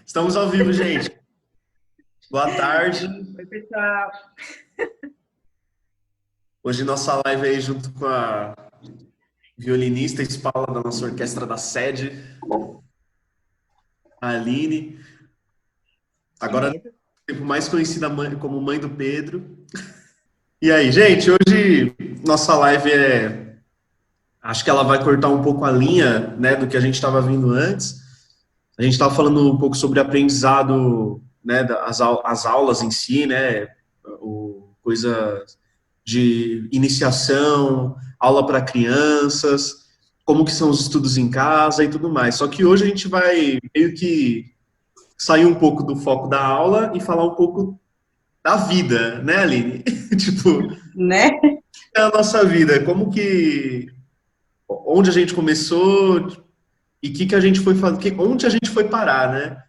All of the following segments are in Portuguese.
Estamos ao vivo, gente. Boa tarde. Oi, pessoal. Hoje nossa live aí junto com a violinista e espala da nossa orquestra da sede, a Aline. Isso Agora, mesmo. tempo mais conhecida como mãe do Pedro. E aí, gente, hoje nossa live acho que ela vai cortar um pouco a linha, né, do que a gente estava vindo antes. A gente estava falando um pouco sobre aprendizado, né, as aulas em si, né, coisa de iniciação, aula para crianças, como que são os estudos em casa e tudo mais. Só que hoje a gente vai meio que sair um pouco do foco da aula e falar um pouco da vida, né, Aline? Tipo, Né? é a nossa vida, como que, onde a gente começou e que a gente foi fazer, onde a gente foi parar, né?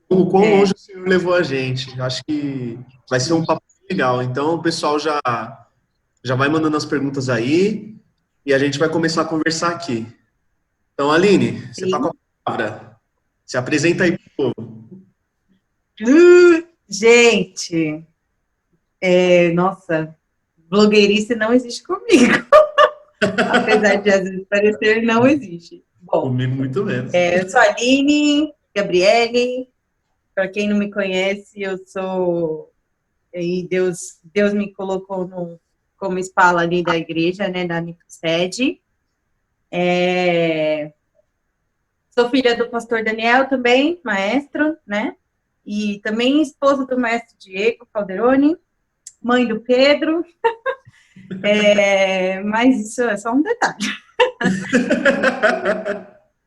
O quão longe É. o Senhor levou a gente. Acho que vai ser um papo legal. Então, o pessoal já vai mandando as perguntas aí e a gente vai começar a conversar aqui. Então, Aline, você está com Sim. a palavra. Se apresenta aí pro povo. Gente, nossa, blogueirice não existe comigo. Apesar de às vezes parecer, não existe. Bom, Comigo muito menos. eu sou a Aline Gabriele. Para quem não me conhece, eu sou. E Deus me colocou como espala ali da igreja, né, da Sede. Sou filha do pastor Daniel também, maestro, né? E também esposa do mestre Diego Calderoni, mãe do Pedro, mas isso é só um detalhe.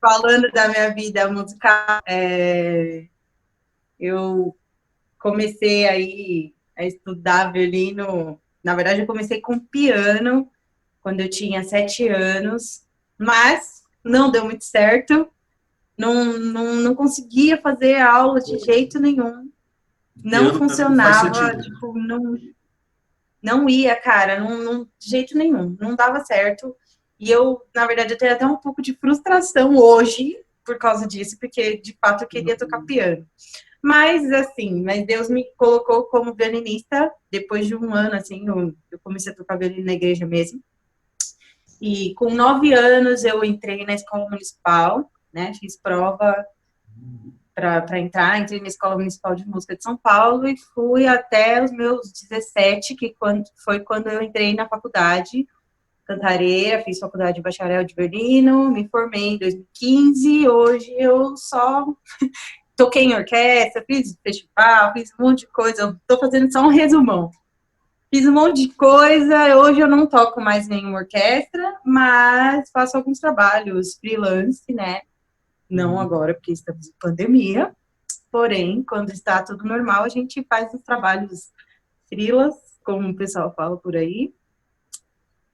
Falando da minha vida musical, eu comecei aí a estudar violino. Na verdade, eu comecei com piano quando eu tinha 7 anos, mas não deu muito certo. Não conseguia fazer aula de jeito nenhum. Não Piano pra mim não faz funcionava, sentido. tipo, não ia, cara, de jeito nenhum, não dava certo. E eu, na verdade, eu tenho até um pouco de frustração hoje por causa disso, porque de fato eu queria tocar piano. Mas assim, mas Deus me colocou como violinista depois de um ano, assim, eu comecei a tocar violino na igreja mesmo. E com 9 anos eu entrei na escola municipal, né? Fiz prova para entrar, entrei na Escola Municipal de Música de São Paulo e fui até os meus 17, foi quando eu entrei na faculdade Cantareira, fiz faculdade de bacharel de violino, me formei em 2015, hoje eu só toquei em orquestra, fiz festival, fiz um monte de coisa, estou fazendo só um resumão. Fiz um monte de coisa, hoje eu não toco mais nenhuma orquestra, mas faço alguns trabalhos freelance, né? Não agora, porque estamos em pandemia, porém, quando está tudo normal, a gente faz os trabalhos frilas, como o pessoal fala por aí.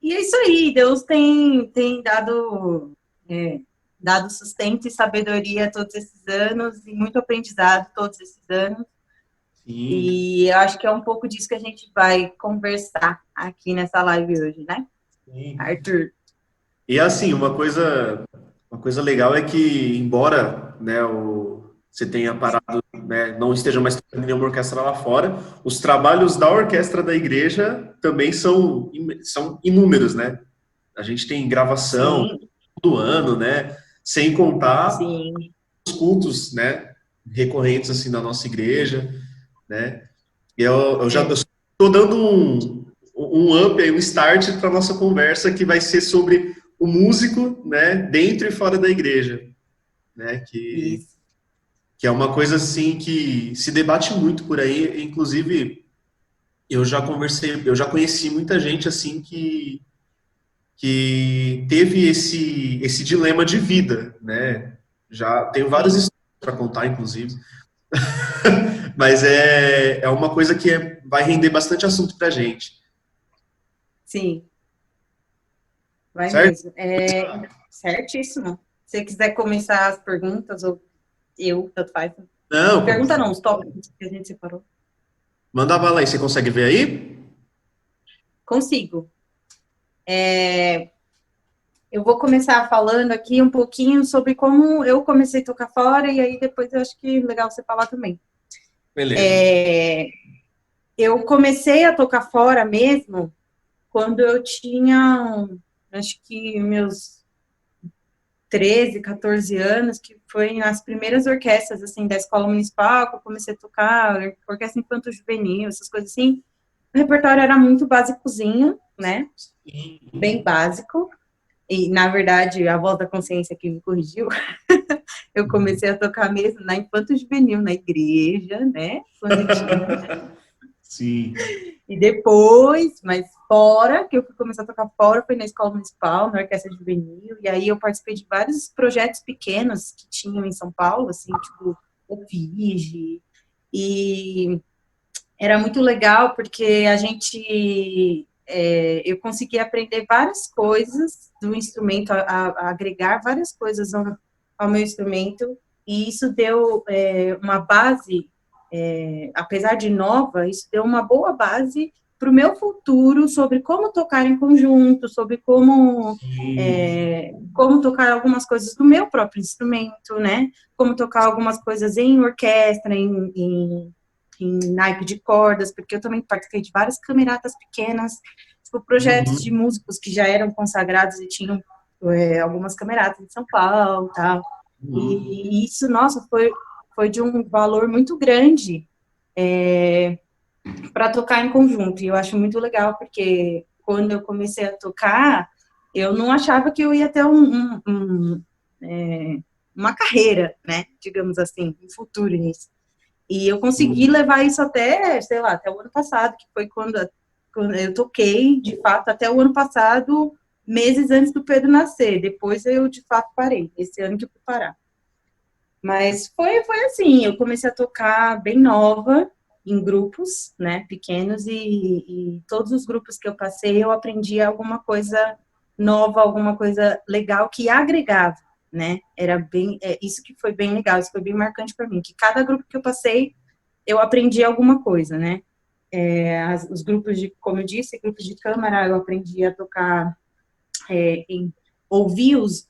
E é isso aí, Deus tem dado sustento e sabedoria todos esses anos, e muito aprendizado todos esses anos. Sim, E eu acho que é um pouco disso que a gente vai conversar aqui nessa live hoje, né, sim. Arthur? E assim, uma coisa legal é que, embora, né, você tenha parado, né, não esteja mais tocando em nenhuma orquestra lá fora, os trabalhos da orquestra da igreja também são inúmeros, né? A gente tem gravação Sim, todo ano, né? Sem contar sim, os cultos, né, recorrentes assim da nossa igreja, né? E eu já é, estou dando um up aí, um start para nossa conversa que vai ser sobre o músico, né, dentro e fora da igreja, né, isso. que é uma coisa assim que se debate muito por aí, inclusive eu já conheci muita gente assim que teve esse dilema de vida, né? Já tenho várias Sim, histórias para contar, inclusive, mas é uma coisa que vai render bastante assunto para gente, sim, vai certo? mesmo. Certíssimo. Se você quiser começar as perguntas, ou eu, tanto faz. Não, Pergunta não, os tópicos que a gente separou. manda bala aí, você consegue ver aí? Consigo. Eu vou começar falando aqui um pouquinho sobre como eu comecei a tocar fora, e aí depois eu acho que é legal você falar também. Beleza. Eu comecei a tocar fora mesmo quando eu tinha, acho que meus 13, 14 anos, que foi nas primeiras orquestras, assim, da escola municipal, que eu comecei a tocar, orquestra infanto-juvenil, essas coisas assim. O repertório era muito basicozinho, né? Bem básico. E, na verdade, a voz da consciência que me corrigiu, eu comecei a tocar mesmo na infanto-juvenil, na igreja, né? Quando tinha. Sim. E depois, mas fora, que eu fui começar a tocar fora, foi na escola municipal, na orquestra juvenil, e aí eu participei de vários projetos pequenos que tinham em São Paulo, assim, tipo, o FIGE, e era muito legal, porque eu consegui aprender várias coisas do instrumento, a agregar várias coisas ao meu instrumento, e isso deu uma base, apesar de nova, isso deu uma boa base para o meu futuro sobre como tocar em conjunto, sobre Sim. como tocar algumas coisas do meu próprio instrumento, né? Como tocar algumas coisas em orquestra, em naipe de cordas, porque eu também participei de várias cameratas pequenas, tipo, projetos de Uhum. músicos que já eram consagrados e tinham algumas cameratas em São Paulo, tal. Uhum. E isso, nossa, foi de um valor muito grande para tocar em conjunto. E eu acho muito legal, porque quando eu comecei a tocar, eu não achava que eu ia ter uma carreira, né? Digamos assim, um futuro nisso. E eu consegui Uhum. levar isso até, sei lá, até o ano passado, que foi quando eu toquei, de fato, até o ano passado, meses antes do Pedro nascer. Depois eu, de fato, parei. Esse ano que eu fui parar. Mas foi assim, eu comecei a tocar bem nova, em grupos, né, pequenos, e todos os grupos que eu passei, eu aprendi alguma coisa nova, alguma coisa legal que agregava, né, era bem, isso que foi bem legal, isso foi bem marcante para mim, que cada grupo que eu passei, eu aprendi alguma coisa, né, os grupos de, como eu disse, grupos de câmara, eu aprendi a tocar em ouvir os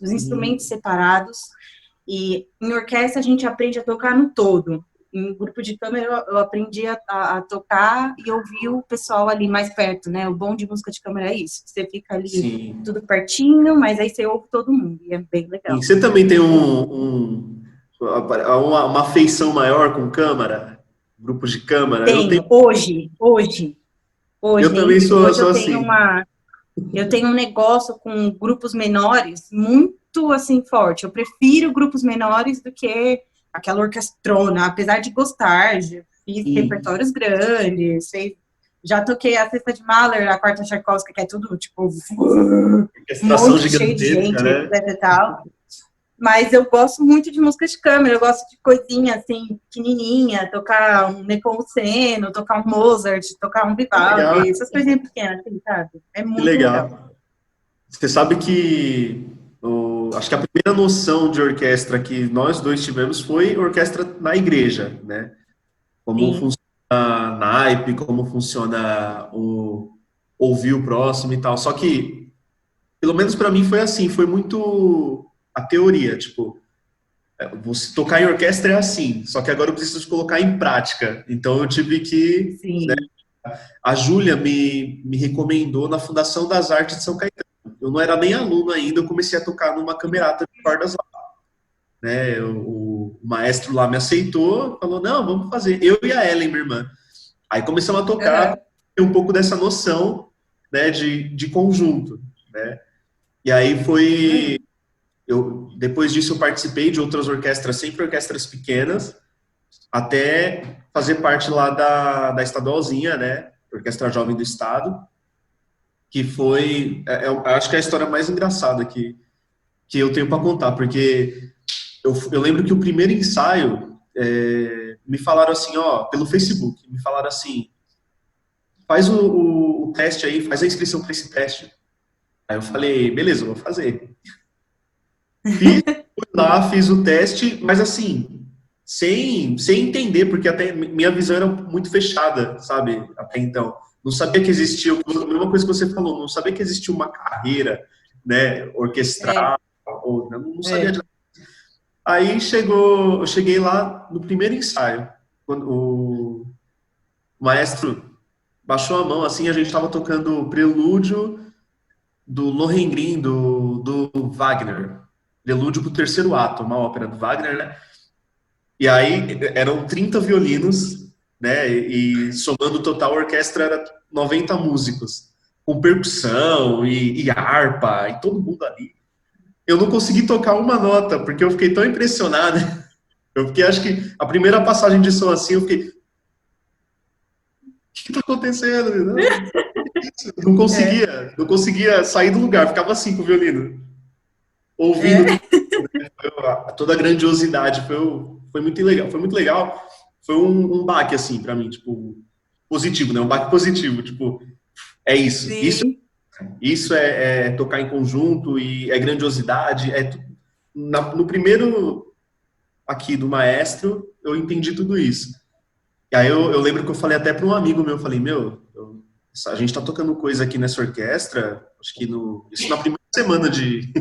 instrumentos Uhum. separados, e em orquestra a gente aprende a tocar no todo. Em grupo de câmera eu aprendi a tocar e ouvir o pessoal ali mais perto, né? O bom de música de câmera é isso. Você fica ali Sim. tudo pertinho, mas aí você ouve todo mundo e é bem E legal. você também tem uma afeição maior com câmara? Grupos de câmara? Eu tenho. Tenho, hoje, Eu também hein? sou, Hoje sou assim. eu tenho um negócio com grupos menores muito assim forte. Eu prefiro grupos menores do que aquela orquestrona, apesar de gostar, fiz Sim. repertórios grandes, já toquei a sexta de Mahler, a quarta Tchaikovsky, que é tudo tipo Orquestração muito cheio de gigantesca, gente, né? etc e tal. Mas eu gosto muito de música de câmera, eu gosto de coisinha assim, pequenininha, tocar um Nepomuceno, tocar um Mozart, tocar um Que legal, Vivaldi, essas coisinhas pequenas, assim, sabe? É que muito legal. legal. Você sabe que acho que a primeira noção de orquestra que nós dois tivemos foi orquestra na igreja, né? Como Sim, funciona a naipe, como funciona o ouvir o próximo e tal. Só que, pelo menos para mim foi assim, foi muito a teoria, tipo, você tocar em orquestra é assim, só que agora eu preciso colocar em prática. Então eu tive que, né, sim. a Júlia me recomendou na Fundação das Artes de São Caetano. Eu não era nem aluno ainda, eu comecei a tocar numa camerata de cordas lá, né? O maestro lá me aceitou, falou: "Não, vamos fazer". Eu e a Ellen, minha irmã. Aí começamos a tocar, Uhum. ter um pouco dessa noção, né, de conjunto, né? E aí foi, depois disso eu participei de outras orquestras, sempre orquestras pequenas, até fazer parte lá da estadualzinha, né, Orquestra Jovem do Estado, que foi, eu acho que é a história mais engraçada que eu tenho para contar, porque eu lembro que o primeiro ensaio, me falaram assim, ó, pelo Facebook, me falaram assim, faz o teste aí, faz a inscrição para esse teste. Aí eu falei, beleza, eu vou fazer. Fiz, fui lá, fiz o teste, mas assim, sem entender, porque até minha visão era muito fechada, sabe, até então. não sabia que existia, a mesma coisa que você falou, não sabia que existia uma carreira, né, É, orquestral, ou, não sabia de é. nada. Aí eu cheguei lá no primeiro ensaio, quando o maestro baixou a mão, assim, a gente estava tocando o prelúdio do Lohengrin, do Wagner, prelúdio para o terceiro ato, uma ópera do Wagner, né? E aí eram 30 violinos, né? E somando o total, a orquestra era 90 músicos, com percussão e harpa, e todo mundo ali. Eu não consegui tocar uma nota, porque eu fiquei tão impressionado. Eu fiquei, acho que a primeira passagem de som assim, eu fiquei, o que está acontecendo? É, Não conseguia sair do lugar, ficava assim com o violino, ouvindo é. toda a grandiosidade. Foi muito legal, foi muito legal. Foi um baque, assim, para mim, tipo, positivo, né? Um baque positivo, tipo, é isso. Sim, Isso é tocar em conjunto e é grandiosidade. No primeiro aqui do maestro, eu entendi tudo isso. E aí eu lembro que eu falei até para um amigo meu, eu falei, meu, a gente tá tocando coisa aqui nessa orquestra, acho que isso na primeira semana de,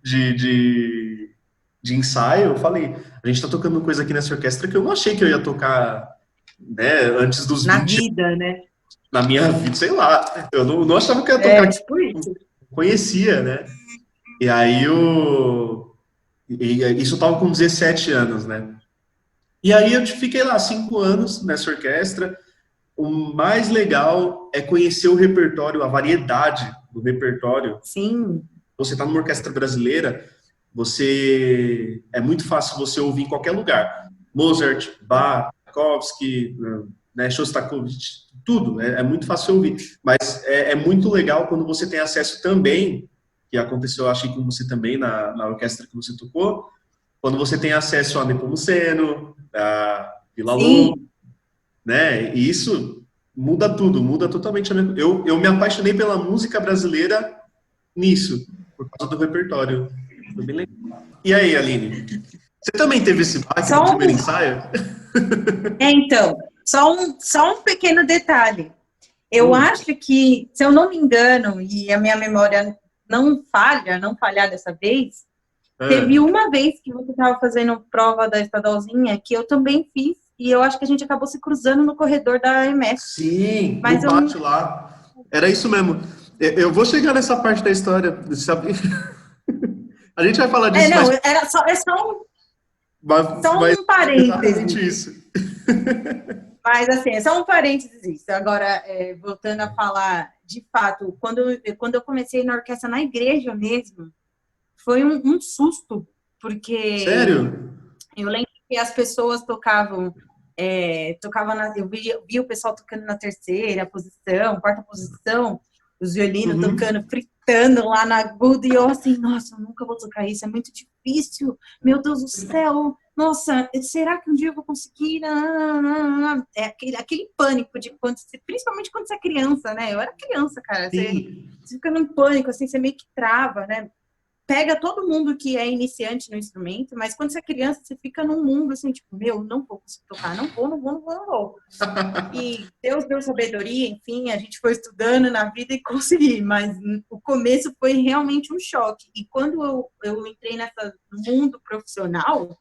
de, de ensaio, eu falei, a gente tá tocando coisa aqui nessa orquestra que eu não achei que eu ia tocar, né, antes dos na 20 vida, né? na minha vida, sei lá, eu não achava que eu ia tocar É, aqui, tipo isso. conhecia, né, e aí isso eu tava com 17 anos, né, e aí eu fiquei lá 5 anos nessa orquestra. O mais legal é conhecer o repertório, a variedade do repertório. Sim, Você está numa orquestra brasileira, você é muito fácil você ouvir em qualquer lugar. Mozart, Bach, Tchaikovsky, né, Shostakovich, tudo. É muito fácil ouvir. Mas é muito legal quando você tem acesso também, que aconteceu, acho que com você também na orquestra que você tocou, quando você tem acesso a Nepomuceno, a Villa-Lobos, sim. né? E isso muda tudo, muda totalmente a minha... eu me apaixonei pela música brasileira nisso, por causa do repertório. Foi bem legal. E aí, Aline? Você também teve esse baque no Só primeiro um, ensaio? então, só um pequeno detalhe. Eu Hum, acho que, se eu não me engano, e a minha memória não falhar dessa vez, teve ah. uma vez que você estava fazendo prova da estadualzinha que eu também fiz, e eu acho que a gente acabou se cruzando no corredor da EMF. Sim, no Mas eu. pátio lá. Era isso mesmo. Eu vou chegar nessa parte da história, sabe? A gente vai falar É, disso, não, só mas um é exatamente parêntese. isso. Mas, assim, é só um parênteses isso. Agora, voltando a falar, de fato, quando eu comecei na orquestra na igreja mesmo, foi um susto, porque Sério? eu lembro que as pessoas tocavam, eu via o pessoal tocando na terceira posição, quarta posição, os violinos Uhum. tocando, fritando lá na aguda, e eu assim, nossa, eu nunca vou tocar isso, é muito difícil, meu Deus do céu, nossa, será que um dia eu vou conseguir? Não, não, não. É aquele pânico de principalmente quando você é criança, né? Eu era criança, cara, Sim. você fica num pânico, assim, você meio que trava, né? Pega todo mundo que é iniciante no instrumento, mas quando você é criança, você fica num mundo assim, tipo, meu, não vou conseguir tocar, não vou, não vou, não vou, não vou. E Deus deu sabedoria, enfim, a gente foi estudando na vida e consegui, mas o começo foi realmente um choque. E quando eu entrei no mundo profissional,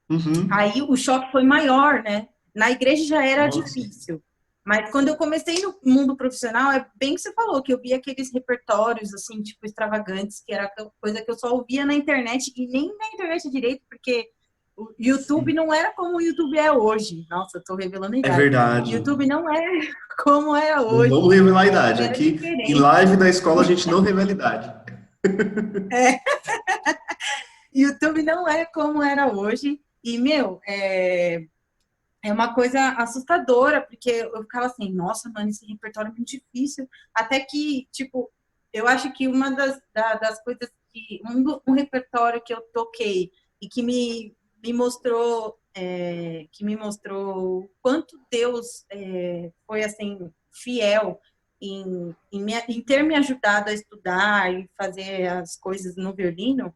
Uhum. aí o choque foi maior, né? Na igreja já era Nossa. difícil. Mas quando eu comecei no mundo profissional, é bem que você falou, que eu via aqueles repertórios, assim, tipo, extravagantes, que era coisa que eu só ouvia na internet, e nem na internet direito, porque o YouTube não era como o YouTube é hoje. Nossa, eu tô revelando a É idade. O verdade. YouTube não é como é Não hoje. vamos revelar a O YouTube idade. era Aqui em diferente. live da escola a gente não revela a idade. YouTube não é como era hoje. E, meu, é uma coisa assustadora, porque eu ficava assim, nossa, mano, esse repertório é muito difícil. Até que, tipo, eu acho que uma das coisas um repertório que eu toquei e que me mostrou o quanto Deus foi, assim, fiel em ter me ajudado a estudar e fazer as coisas no violino,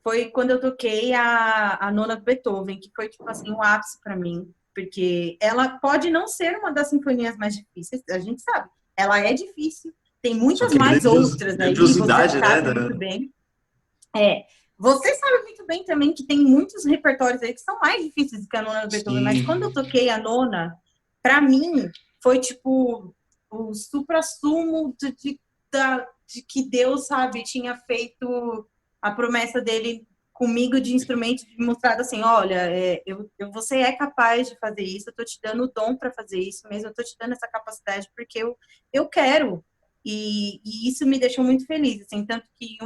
foi quando eu toquei a nona do Beethoven, que foi, tipo assim, um ápice para mim, porque ela pode não ser uma das sinfonias mais difíceis, a gente sabe, ela é difícil. Tem Só muitas que a mais outras aí, você grandiosidade, né? sabe muito bem. Você sabe muito bem também que tem muitos repertórios aí que são mais difíceis do que a nona do Beethoven, mas quando eu Sim. toquei a nona, pra mim, foi tipo o suprassumo de que Deus, sabe, tinha feito a promessa dele comigo de instrumento, de mostrado assim, olha, você é capaz de fazer isso, eu tô te dando o dom para fazer isso mesmo, eu tô te dando essa capacidade porque eu quero. E isso me deixou muito feliz, assim, tanto que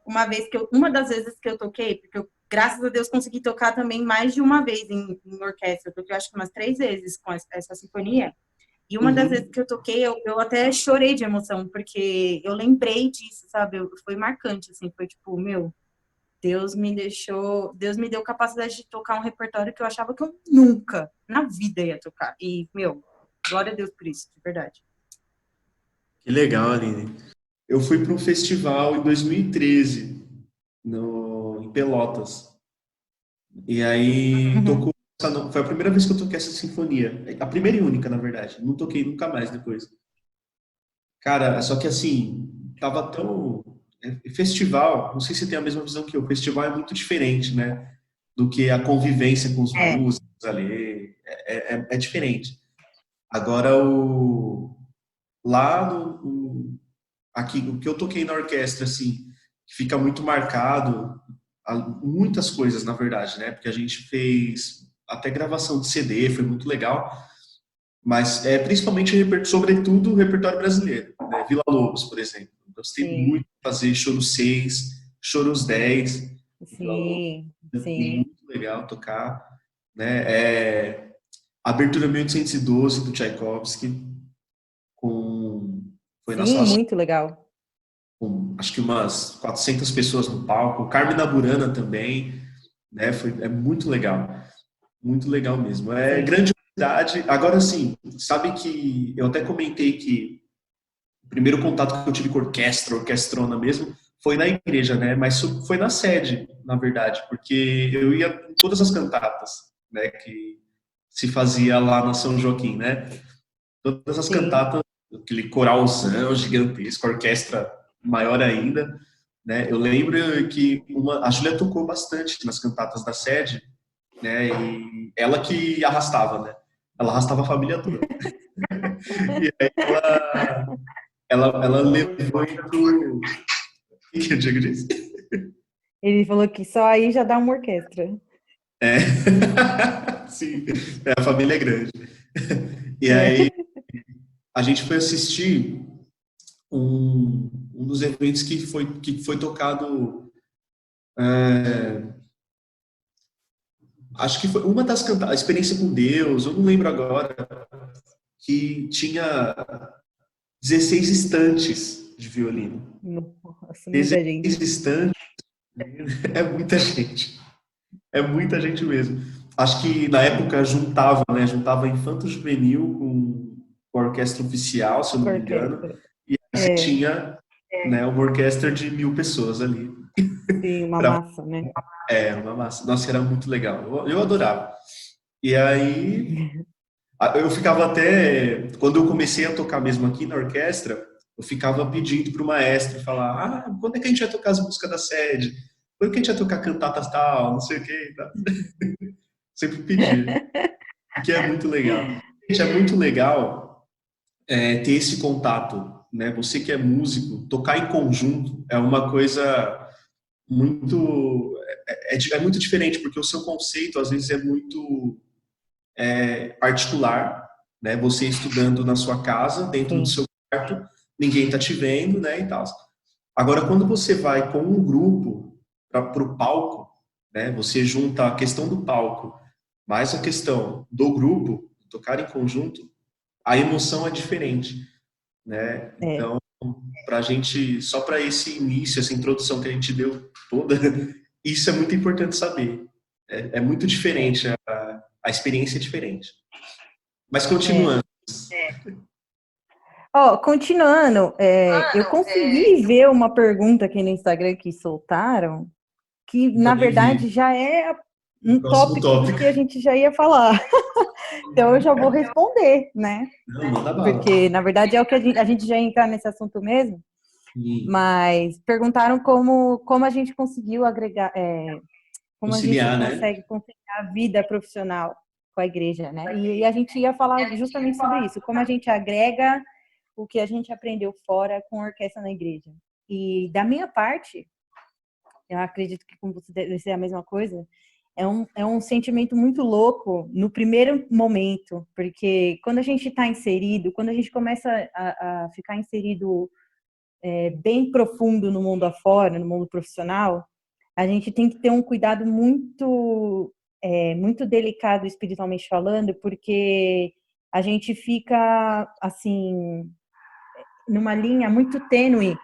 uma das vezes que eu toquei, porque eu, graças a Deus, consegui tocar também mais de uma vez em orquestra, eu toquei acho que umas 3 vezes com essa sinfonia, e uma das vezes Uhum. que eu toquei, eu até chorei de emoção, porque eu lembrei disso, sabe? Foi marcante, assim, foi tipo, meu, Deus me deu capacidade de tocar um repertório que eu achava que eu nunca, na vida, ia tocar. E, meu, glória a Deus por isso, de verdade. Que legal, Aline. Eu fui para um festival em 2013, em Pelotas. E aí Uhum. tocou. Foi a primeira vez que eu toquei essa sinfonia. A primeira e única, na verdade. Não toquei nunca mais depois. Cara, só que assim, tava tão. Festival, não sei se você tem a mesma visão que eu. Festival é muito diferente, né? Do que a convivência com os É, músicos ali. É diferente. Agora, lá aqui, o que eu toquei na orquestra, assim, que fica muito marcado, muitas coisas, na verdade, né? Porque a gente fez até gravação de CD, foi muito legal, mas principalmente, sobretudo, o repertório brasileiro, né? Vila Lobos, por exemplo. Gostei muito sim, de fazer Choros 6, Choros 10, Vila Lobos, sim, sim. muito legal tocar, né? Abertura 1812 do Tchaikovsky, com, foi na Sim, sala muito legal. com acho que umas 400 pessoas no palco, Carmina Burana também, né? É muito legal mesmo. É Sim. grandiosidade. Agora sim, sabe que eu até comentei que o primeiro contato que eu tive com orquestra, orquestrona mesmo, foi na igreja, né? Mas foi na sede, na verdade, porque eu ia em todas as cantatas, né? Que se fazia lá na São Joaquim, né? Todas as Sim. cantatas, aquele coralzão gigantesco, orquestra maior ainda, né? Eu lembro que a Júlia tocou bastante nas cantatas da sede, né? E ela que arrastava, né? Ela arrastava a família toda. E aí ela levou pro... O que o Diego disse? Ele falou que só aí já dá uma orquestra. É. Sim, a família é grande. E aí É. a gente foi assistir um dos eventos que foi tocado, acho que foi uma das cantadas, a experiência com Deus, eu não lembro agora, que tinha 16 estantes de violino. Nossa, muita 16 gente. estantes é muita gente. É muita gente mesmo. Acho que na época juntava, né? Juntava Infanto Juvenil com a orquestra oficial, se eu Com não a me engano. orquestra. E aí você É, tinha, né, uma orquestra de 1.000 pessoas ali. sim, uma Pra, massa, né? uma massa. Nossa, era muito legal. Eu adorava. E aí eu ficava até, quando eu comecei a tocar mesmo aqui na orquestra, eu ficava pedindo para o maestro falar: quando é que a gente vai tocar as músicas da sede? Quando é que a gente vai tocar cantatas tal, não sei o que e tal. Sempre pedia, porque é muito legal. Gente, é muito legal ter esse contato, né? Você que é músico, tocar em conjunto é uma coisa muito é muito diferente, porque o seu conceito às vezes é muito particular, né? Você estudando na sua casa, dentro do Sim, seu quarto, ninguém tá te vendo, né? E tal. Agora, quando você vai com um grupo para o palco, né? Você junta a questão do palco mais a questão do grupo, tocar em conjunto, a emoção é diferente, né? é, Então, para a gente, só para esse início, essa introdução que a gente deu toda, isso é muito importante saber. É muito é, diferente, a experiência é diferente. Mas é. continuando. Ó, continuando, eu consegui ver uma pergunta aqui no Instagram que soltaram, que na Pode verdade vir. já é um Próximo tópico do tópico. que a gente já ia falar. Então eu já vou responder, né? Não, manda bala. Porque, na verdade, é o que a gente já ia entrar nesse assunto mesmo. E Mas perguntaram como a gente conseguiu agregar, como a gente conciliar, né? consegue conciliar a vida profissional com a igreja, né? E a gente ia falar justamente sobre isso, como a gente agrega o que a gente aprendeu fora com a orquestra na igreja. E da minha parte, eu acredito que com você deve ser a mesma coisa, é um sentimento muito louco no primeiro momento, porque quando a gente está inserido, quando a gente começa a ficar inserido bem profundo no mundo afora, no mundo profissional, a gente tem que ter um cuidado muito delicado espiritualmente falando, porque a gente fica, assim, numa linha muito tênue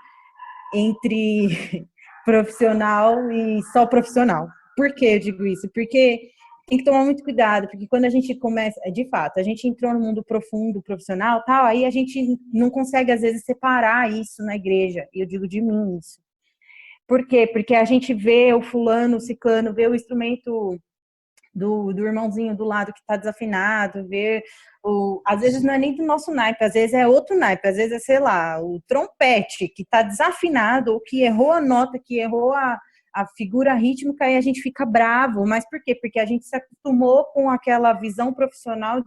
entre profissional e só profissional. Por que eu digo isso? Porque tem que tomar muito cuidado, porque quando a gente começa, de fato, a gente entrou no mundo profundo, profissional, tal, aí a gente não consegue às vezes separar isso na igreja. E eu digo de mim isso. Por quê? Porque a gente vê o fulano, o ciclano, vê o instrumento do irmãozinho do lado que está desafinado, ver às vezes não é nem do nosso naipe, às vezes é outro naipe, às vezes é, sei lá, o trompete que está desafinado ou que errou a nota, que errou a figura rítmica e a gente fica bravo. Mas por quê? Porque a gente se acostumou com aquela visão profissional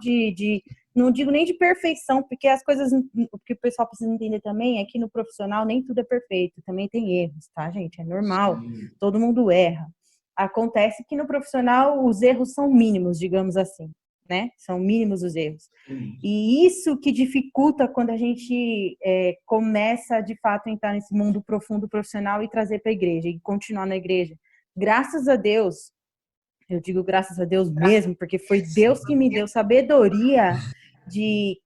não digo nem de perfeição, porque as coisas, o que o pessoal precisa entender também é que no profissional nem tudo é perfeito, também tem erros, tá, gente? É normal, Sim. todo mundo erra. Acontece que no profissional os erros são mínimos, digamos assim, né? São mínimos os erros. E isso que dificulta quando a gente começa, de fato, a entrar nesse mundo profundo profissional e trazer para a igreja, e continuar na igreja. Graças a Deus, eu digo graças a Deus mesmo, porque foi Deus que me deu sabedoria de,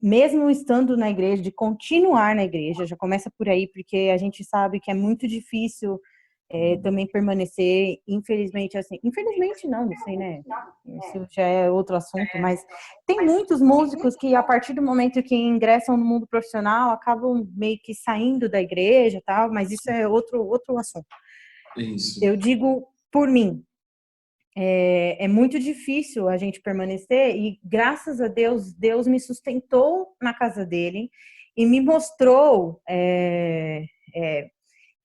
mesmo estando na igreja, de continuar na igreja. Já começa por aí, porque a gente sabe que é muito difícil também permanecer, infelizmente, assim, infelizmente não sei, né? Isso já é outro assunto, mas tem muitos músicos que, a partir do momento que ingressam no mundo profissional, acabam meio que saindo da igreja e tal, mas isso é outro assunto. Isso. Eu digo por mim, é muito difícil a gente permanecer e, graças a Deus, Deus me sustentou na casa dele e me mostrou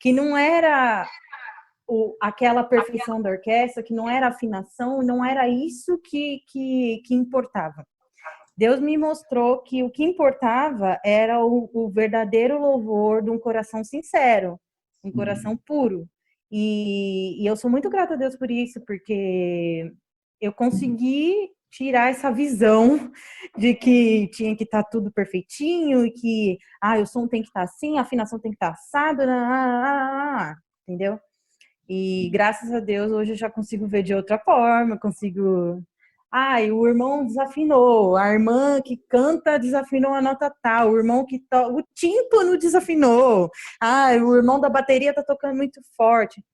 que não era aquela perfeição da orquestra, que não era afinação, não era isso que importava. Deus me mostrou que o que importava era o verdadeiro louvor de um coração sincero, um coração puro. E eu sou muito grata a Deus por isso, porque eu consegui tirar essa visão de que tinha que estar tudo perfeitinho e que o som tem que estar assim, a afinação tem que estar assada, entendeu? E graças a Deus hoje eu já consigo ver de outra forma, consigo. O irmão desafinou, a irmã que canta desafinou a nota tal, o irmão que toca, o tímpano desafinou, o irmão da bateria tá tocando muito forte.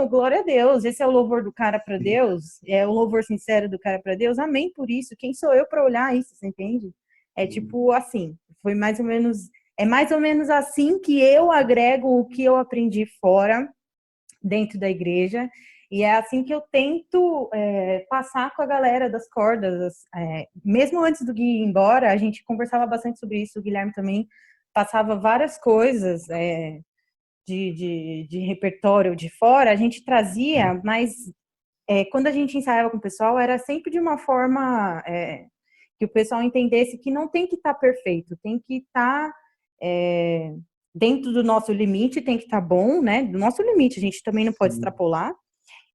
Glória a Deus, esse é o louvor do cara para Deus, é o louvor sincero do cara para Deus, amém por isso. Quem sou eu para olhar isso, você entende? É tipo assim, é mais ou menos assim que eu agrego o que eu aprendi fora dentro da igreja, e é assim que eu tento passar com a galera das cordas. Mesmo antes do Gui ir embora, a gente conversava bastante sobre isso, o Guilherme também passava várias coisas de repertório de fora, a gente trazia, mas quando a gente ensaiava com o pessoal, era sempre de uma forma que o pessoal entendesse que não tem que estar perfeito, tem que estar dentro do nosso limite, tem que estar bom, né? Do nosso limite, a gente também não pode extrapolar,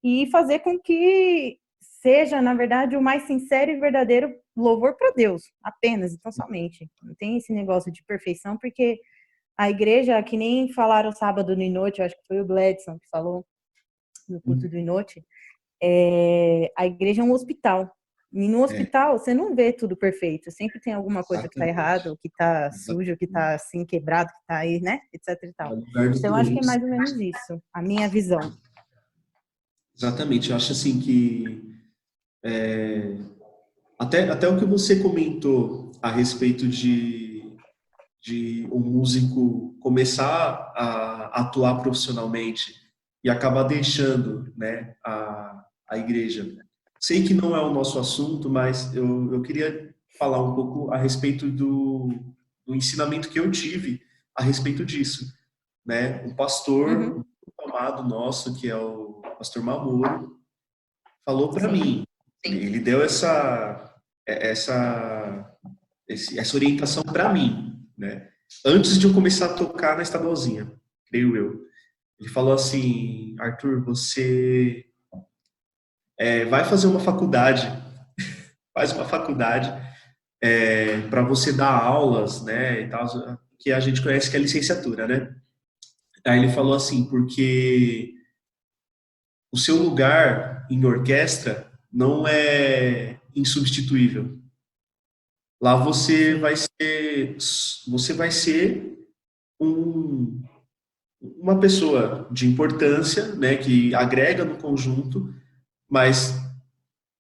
e fazer com que seja, na verdade, o mais sincero e verdadeiro louvor para Deus, apenas, então somente. Não tem esse negócio de perfeição, porque a igreja, que nem falaram sábado no Inote, eu acho que foi o Gladson que falou no culto do Inote, a igreja é um hospital. E no hospital, você não vê tudo perfeito. Sempre tem alguma coisa que está errado, que está sujo, que está assim quebrado, que está aí, né? Etc e tal. Então, acho que é mais ou menos isso, a minha visão. Exatamente. Eu acho assim que até o que você comentou a respeito de um músico começar a atuar profissionalmente e acabar deixando, né, a igreja. Sei que não é o nosso assunto, mas eu queria falar um pouco a respeito do ensinamento que eu tive a respeito disso, né? Um pastor Uhum. muito amado nosso, que é o pastor Mamoro, falou para Sim. mim, ele deu essa, essa orientação para mim, né? Antes de eu começar a tocar na estadualzinha, creio eu. Ele falou assim, Arthur, você vai fazer uma faculdade, faz uma faculdade para você dar aulas, né, e tal, que a gente conhece que é licenciatura, né? Aí ele falou assim, porque o seu lugar em orquestra não é insubstituível. Lá Sim. você vai ser um, uma pessoa de importância, né, que agrega no conjunto, mas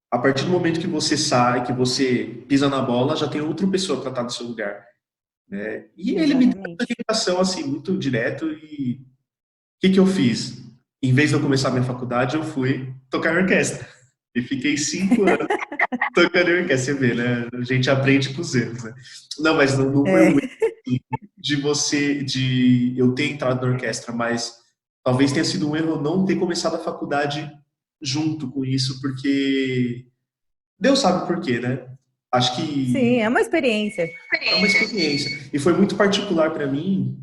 a partir do momento que você sai, que você pisa na bola, já tem outra pessoa para estar no seu lugar, né? E ele me deu uma Exatamente. orientação assim muito direto e o que eu fiz? Em vez de eu começar minha faculdade, eu fui tocar em orquestra e fiquei 5 anos tocando em orquestra. Você vê, né? A gente aprende com os erros, né? Não, mas não foi um É. erro de eu ter entrado na orquestra, mas talvez tenha sido um erro eu não ter começado a faculdade junto com isso, porque Deus sabe por quê, né? Acho Sim, que é uma experiência. é uma experiência. E foi muito particular para mim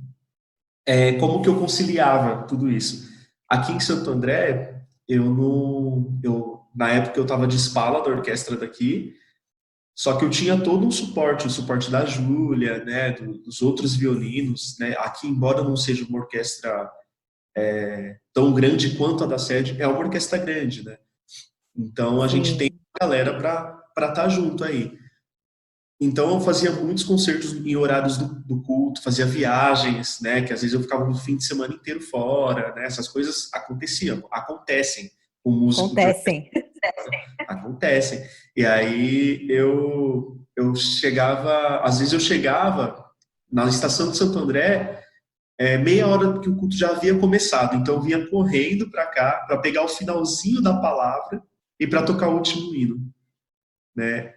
como que eu conciliava tudo isso. Aqui em Santo André, eu não. Na época eu estava de espala da orquestra daqui, só que eu tinha todo um suporte, o suporte da Júlia, né, dos outros violinos, né? Aqui, embora não seja uma orquestra tão grande quanto a da sede, é uma orquestra grande, né? Então a gente tem Sim. galera para estar junto aí. Então eu fazia muitos concertos em horários do culto, fazia viagens, né? Que às vezes eu ficava no fim de semana inteiro fora, né? Essas coisas aconteciam, acontecem com músico de orquestra, Acontecem. acontecem. E aí eu chegava, às vezes eu chegava na estação de Santo André, meia hora que o culto já havia começado. Então eu vinha correndo para cá para pegar o finalzinho da palavra e para tocar o último hino, né?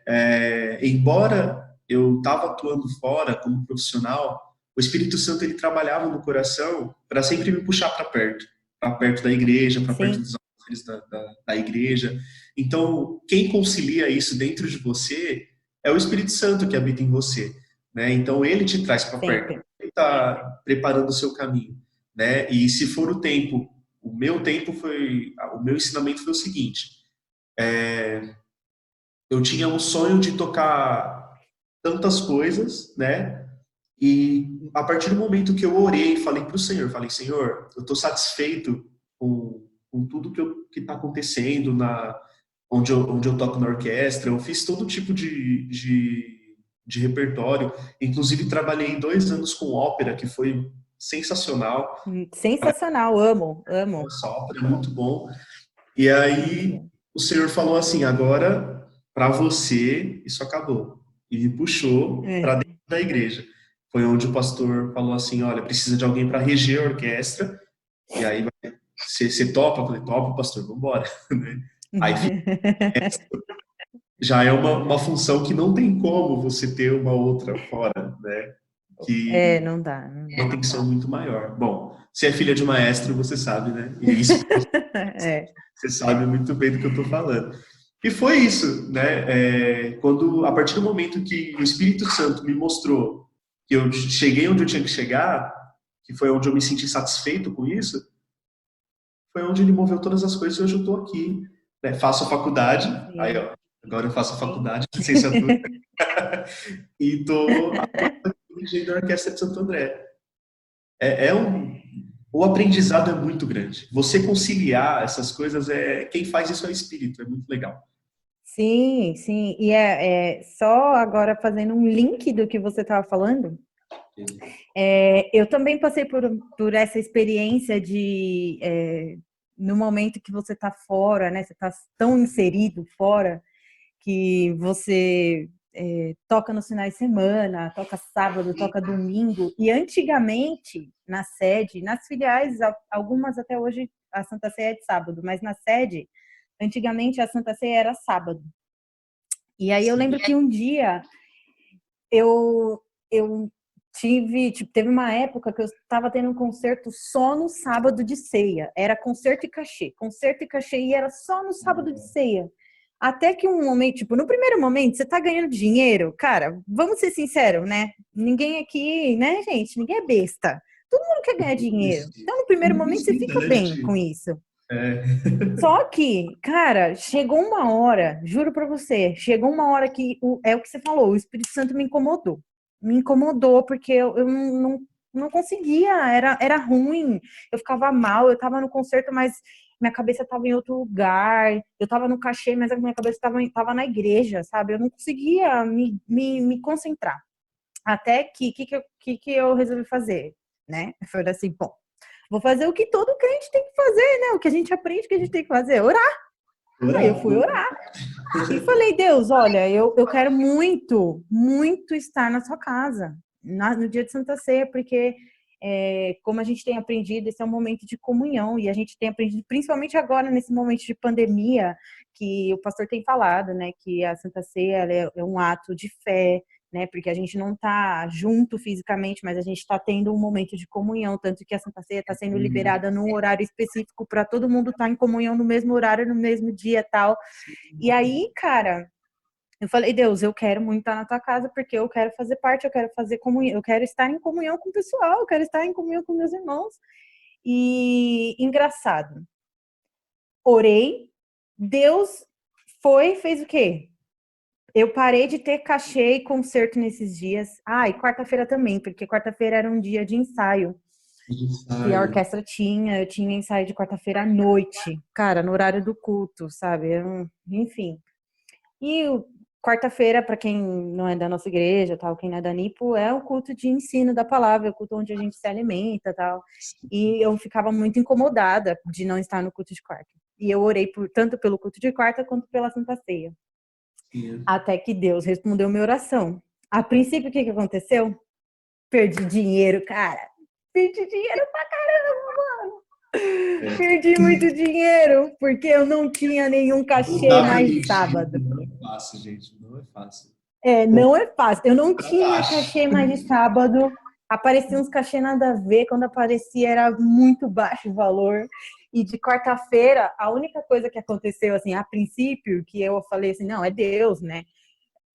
Embora eu estava atuando fora como profissional, o Espírito Santo ele trabalhava no coração para sempre me puxar para perto da igreja, para perto Sim, dos autores da igreja. Então, quem concilia isso dentro de você é o Espírito Santo que habita em você, né? Então, ele te traz para perto, sempre. ele está preparando o seu caminho, né? E se for o tempo, o meu ensinamento foi o seguinte: eu tinha um sonho de tocar tantas coisas, né? E a partir do momento que eu orei, falei para o Senhor, falei, Senhor, eu estou satisfeito com tudo que está acontecendo onde eu toco na orquestra. Eu fiz todo tipo de repertório. Inclusive, trabalhei 2 anos com ópera, que foi sensacional. Sensacional, amo, amo. Essa ópera é muito bom. E aí o Senhor falou assim: agora para você isso acabou. E me puxou para É. dentro da igreja. Foi onde o pastor falou assim: olha, precisa de alguém para reger a orquestra. E aí você topa? Eu falei: topa, pastor, vamos embora. Aí já é uma função que não tem como você ter uma outra fora, né? É, Que não dá, não uma dá. atenção muito maior. Bom, você é filha de maestro, você sabe, né? E isso É, você sabe muito bem do que eu estou falando. E foi isso, né? Quando, a partir do momento que o Espírito Santo me mostrou que eu cheguei onde eu tinha que chegar, que foi onde eu me senti satisfeito com isso, foi onde ele moveu todas as coisas e hoje eu estou aqui, né? Faço a faculdade, aí sim. ó, agora eu faço a faculdade, licenciatura, e estou dirigindo a Orquestra de Santo André. O aprendizado é muito grande. Você conciliar essas coisas quem faz isso é o Espírito, é muito legal. Sim, sim. E só agora fazendo um link do que você estava falando. Eu também passei por essa experiência no momento que você está fora, né? Você está tão inserido fora que você toca nos finais de semana, toca sábado, toca domingo. E antigamente, na sede, nas filiais, algumas até hoje, a Santa Ceia é de sábado, mas na sede Antigamente a Santa Ceia era sábado. E aí eu lembro que um dia eu teve uma época que eu estava tendo um concerto só no sábado de ceia. Era concerto e cachê, e era só no sábado de ceia. Até que um momento, tipo, no primeiro momento, você tá ganhando dinheiro, cara, vamos ser sinceros, né? Ninguém aqui, né, gente? Ninguém é besta. Todo mundo quer ganhar dinheiro. Então, no primeiro Não momento, você precisa, fica né, bem com isso. É. Só que, cara, chegou uma hora, juro pra você, chegou uma hora que, é o que você falou, o Espírito Santo me incomodou. Me incomodou porque eu não conseguia, era ruim, eu ficava mal, eu tava no concerto, mas minha cabeça tava em outro lugar, eu tava no cachê, mas a minha cabeça tava na igreja, sabe? Eu não conseguia me concentrar. Até que eu resolvi fazer, né? Eu falei assim, bom, vou fazer o que todo crente tem que fazer, né? O que a gente aprende que a gente tem que fazer, orar. Aí eu fui orar e falei, Deus, olha, eu quero muito, muito estar na sua casa, no dia de Santa Ceia, porque como a gente tem aprendido, esse é um momento de comunhão, e a gente tem aprendido, principalmente agora, nesse momento de pandemia, que o pastor tem falado, né, que a Santa Ceia ela é um ato de fé, né, porque a gente não está junto fisicamente, mas a gente está tendo um momento de comunhão, tanto que a Santa Ceia está sendo liberada num horário específico para todo mundo estar em comunhão no mesmo horário, no mesmo dia, tal. E aí, cara, eu falei, Deus, eu quero muito estar na tua casa, porque eu quero fazer parte, eu quero fazer comunhão, eu quero estar em comunhão com o pessoal, eu quero estar em comunhão com meus irmãos. E engraçado, orei, Deus fez o quê? Eu parei de ter cachê e concerto nesses dias. E quarta-feira também, porque quarta-feira era um dia de ensaio. E a orquestra eu tinha ensaio de quarta-feira à noite, cara, no horário do culto, sabe? Enfim. E quarta-feira, para quem não é da nossa igreja, tal, quem não é da NIPO, é o culto de ensino da palavra, é o culto onde a gente se alimenta, tal. E eu ficava muito incomodada de não estar no culto de quarta. E eu orei tanto pelo culto de quarta quanto pela Santa Ceia. Até que Deus respondeu minha oração. A princípio, o que aconteceu? Perdi dinheiro, cara. Perdi dinheiro pra caramba, mano. Perdi muito dinheiro, porque eu não tinha nenhum cachê mais de sábado. Não é fácil, gente. Não é fácil. Não é fácil. Eu não tinha cachê mais de sábado. Aparecia uns cachê nada a ver. Quando aparecia, era muito baixo o valor. E de quarta-feira, a única coisa que aconteceu, assim, a princípio, que eu falei assim, não, é Deus, né?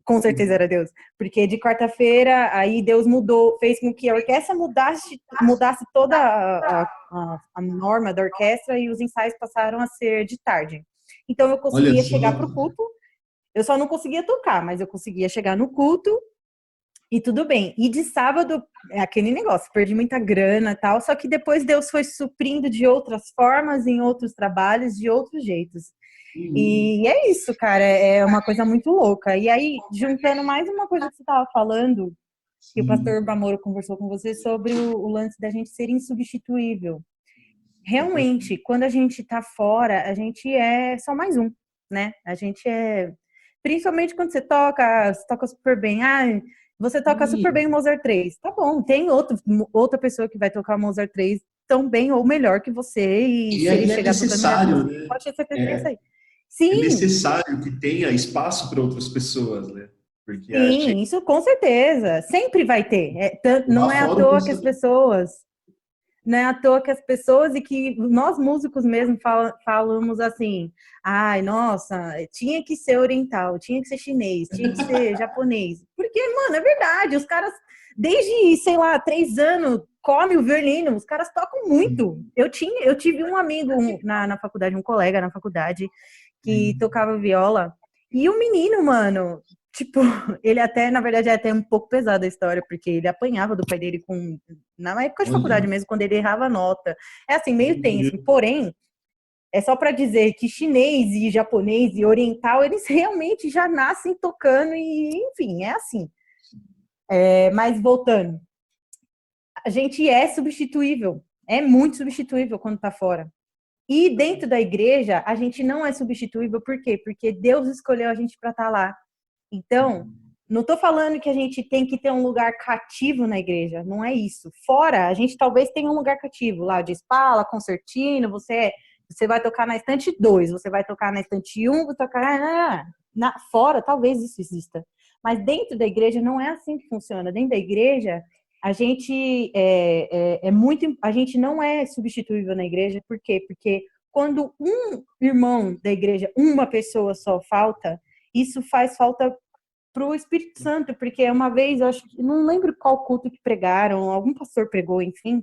Com certeza era Deus. Porque de quarta-feira, aí Deus mudou, fez com que a orquestra mudasse toda a norma da orquestra e os ensaios passaram a ser de tarde. Então eu conseguia chegar para o culto, eu só não conseguia tocar, mas eu conseguia chegar no culto e tudo bem. E de sábado, é aquele negócio, perdi muita grana e tal, só que depois Deus foi suprindo de outras formas, em outros trabalhos, de outros jeitos. E é isso, cara, é uma coisa muito louca. E aí, juntando mais uma coisa que você estava falando, que o pastor Bamoro conversou com você sobre o lance da gente ser insubstituível. Realmente, quando a gente tá fora, a gente é só mais um, né? A gente é... Principalmente quando você toca super bem. Você toca super bem o Mozart 3. Tá bom, tem outra pessoa que vai tocar o Mozart 3 tão bem ou melhor que você. E se ele chegar tocando melhor, né? pode ter certeza que é isso aí. Sim. É necessário que tenha espaço para outras pessoas, né? Porque sim, isso com certeza. Sempre vai ter. Não é à toa que as pessoas... Não é à toa que as pessoas e que nós músicos mesmo falamos assim, nossa, tinha que ser oriental, tinha que ser chinês, tinha que ser japonês. Porque, mano, é verdade, os caras, desde, sei lá, 3 anos, come o violino, os caras tocam muito. Eu tive um amigo na faculdade, um colega na faculdade, que tocava viola, e o menino, mano, tipo, ele até, na verdade, é até um pouco pesada a história, porque ele apanhava do pai dele na época de faculdade mesmo, quando ele errava nota. É assim, meio tenso. Porém, é só para dizer que chinês e japonês e oriental, eles realmente já nascem tocando e, enfim, é assim. Mas voltando, a gente é substituível, é muito substituível quando tá fora. E dentro da igreja, a gente não é substituível, por quê? Porque Deus escolheu a gente para estar lá. Então, não estou falando que a gente tem que ter um lugar cativo na igreja, não é isso. Fora, a gente talvez tenha um lugar cativo, lá de espala, concertino, você você vai tocar na estante 2, você vai tocar na estante 1, vai tocar fora, talvez isso exista. Mas dentro da igreja não é assim que funciona. Dentro da igreja, a gente a gente não é substituível na igreja. Por quê? Porque quando um irmão da igreja, uma pessoa só falta, isso faz falta para o Espírito Santo, porque uma vez, eu acho que não lembro qual culto que pregaram, algum pastor pregou, enfim,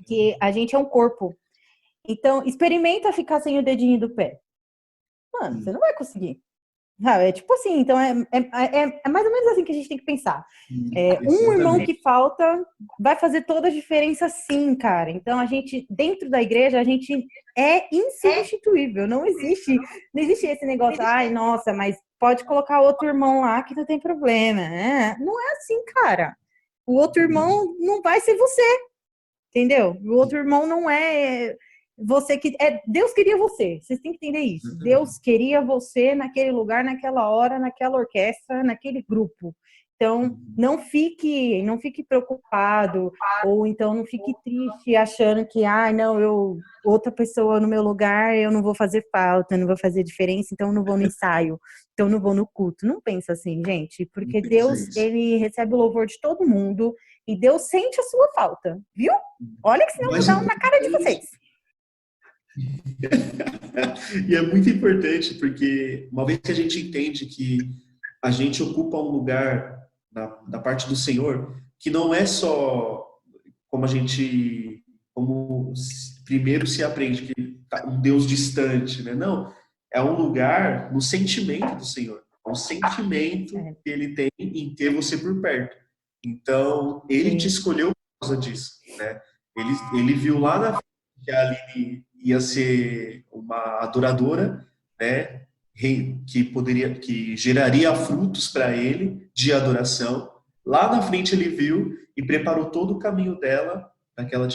que a gente é um corpo. Então, experimenta ficar sem o dedinho do pé. Mano, você não vai conseguir. É tipo assim, então é mais ou menos assim que a gente tem que pensar. Um irmão que falta vai fazer toda a diferença sim, cara. Então a gente, dentro da igreja, a gente é insubstituível. Não existe esse negócio, ai, nossa, mas pode colocar outro irmão lá que não tem problema. Não é assim, cara. O outro irmão não vai ser você, entendeu? O outro irmão não é você que Deus queria você. Vocês têm que entender isso. Deus queria você naquele lugar, naquela hora, naquela orquestra, naquele grupo. Então, não fique preocupado, ou então não fique triste achando que, outra pessoa no meu lugar, eu não vou fazer falta, eu não vou fazer diferença, então eu não vou no ensaio, então eu não vou no culto. Não pensa assim, gente, porque Deus, ele recebe o louvor de todo mundo e Deus sente a sua falta, viu? Olha que senão eu vou dar na cara de vocês. E é muito importante, porque uma vez que a gente entende que a gente ocupa um lugar da parte do Senhor, que não é só como primeiro se aprende, que um Deus distante, né? Não, é um lugar no sentimento do Senhor, é um sentimento que ele tem em ter você por perto. Então, ele te escolheu por causa disso, né? Ele viu lá na frente que a Aline ia ser uma adoradora, né? Que geraria frutos para ele de adoração. Lá na frente ele viu e preparou todo o caminho dela para que ela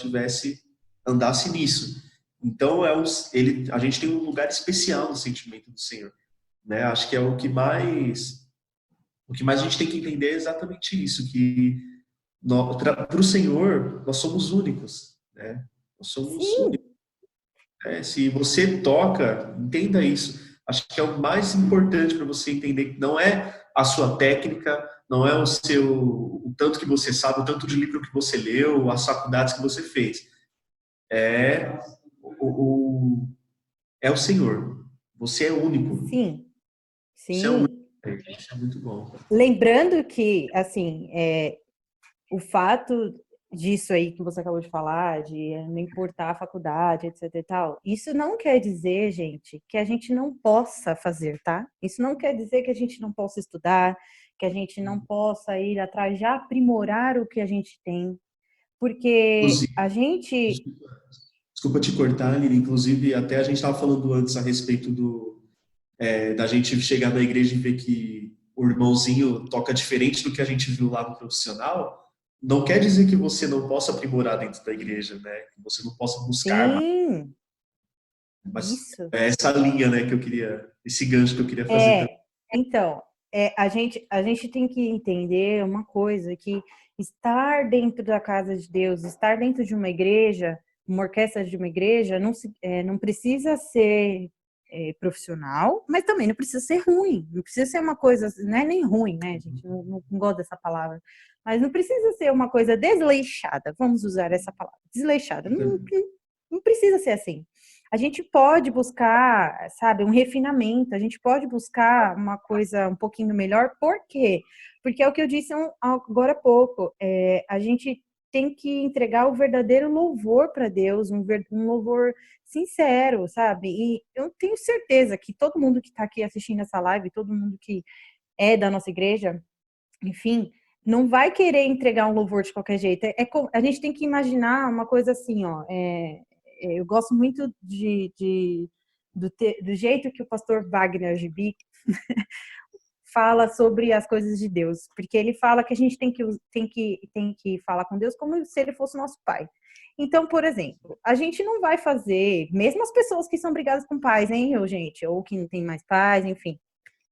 andasse nisso. Então a gente tem um lugar especial no sentimento do Senhor, né? Acho que é o que mais a gente tem que entender é exatamente isso, que para o Senhor nós somos únicos, né? Nós somos únicos. Se você toca, entenda isso. Acho que é o mais importante para você entender que não é a sua técnica, não é o tanto que você sabe, o tanto de livro que você leu, as faculdades que você fez. É o Senhor. Você é único. Sim. Você é único. Isso é muito bom. Lembrando que, assim, o fato disso aí que você acabou de falar, de não importar a faculdade, etc e tal, isso não quer dizer, gente, que a gente não possa fazer, tá? Isso não quer dizer que a gente não possa estudar, que a gente não possa ir atrás de aprimorar o que a gente tem, porque a gente... Desculpa te cortar, Lili, inclusive até a gente estava falando antes a respeito da gente chegar na igreja e ver que o irmãozinho toca diferente do que a gente viu lá no profissional. Não quer dizer que você não possa aprimorar dentro da igreja, né? Que você não possa buscar. Sim. Mas Isso. é essa linha, né, esse gancho que eu queria fazer. Então, a gente tem que entender uma coisa, que estar dentro da casa de Deus, estar dentro de uma igreja, uma orquestra de uma igreja, não precisa ser profissional, mas também não precisa ser ruim, não precisa ser uma coisa, não é nem ruim, né, gente? Não gosto dessa palavra. Mas não precisa ser uma coisa desleixada, vamos usar essa palavra, desleixada. Não precisa ser assim. A gente pode buscar, sabe, um refinamento, a gente pode buscar uma coisa um pouquinho melhor. Por quê? Porque é o que eu disse agora há pouco, a gente tem que entregar o verdadeiro louvor para Deus, um louvor sincero, sabe? E eu tenho certeza que todo mundo que está aqui assistindo essa live, todo mundo que é da nossa igreja, enfim, não vai querer entregar um louvor de qualquer jeito. A gente tem que imaginar uma coisa assim, ó. Eu gosto muito do jeito que o pastor Wagner Gibi fala sobre as coisas de Deus, porque ele fala que a gente tem que falar com Deus como se ele fosse nosso pai. Então, por exemplo, a gente não vai fazer, mesmo as pessoas que são brigadas com pais, hein, gente, ou que não tem mais pais, enfim.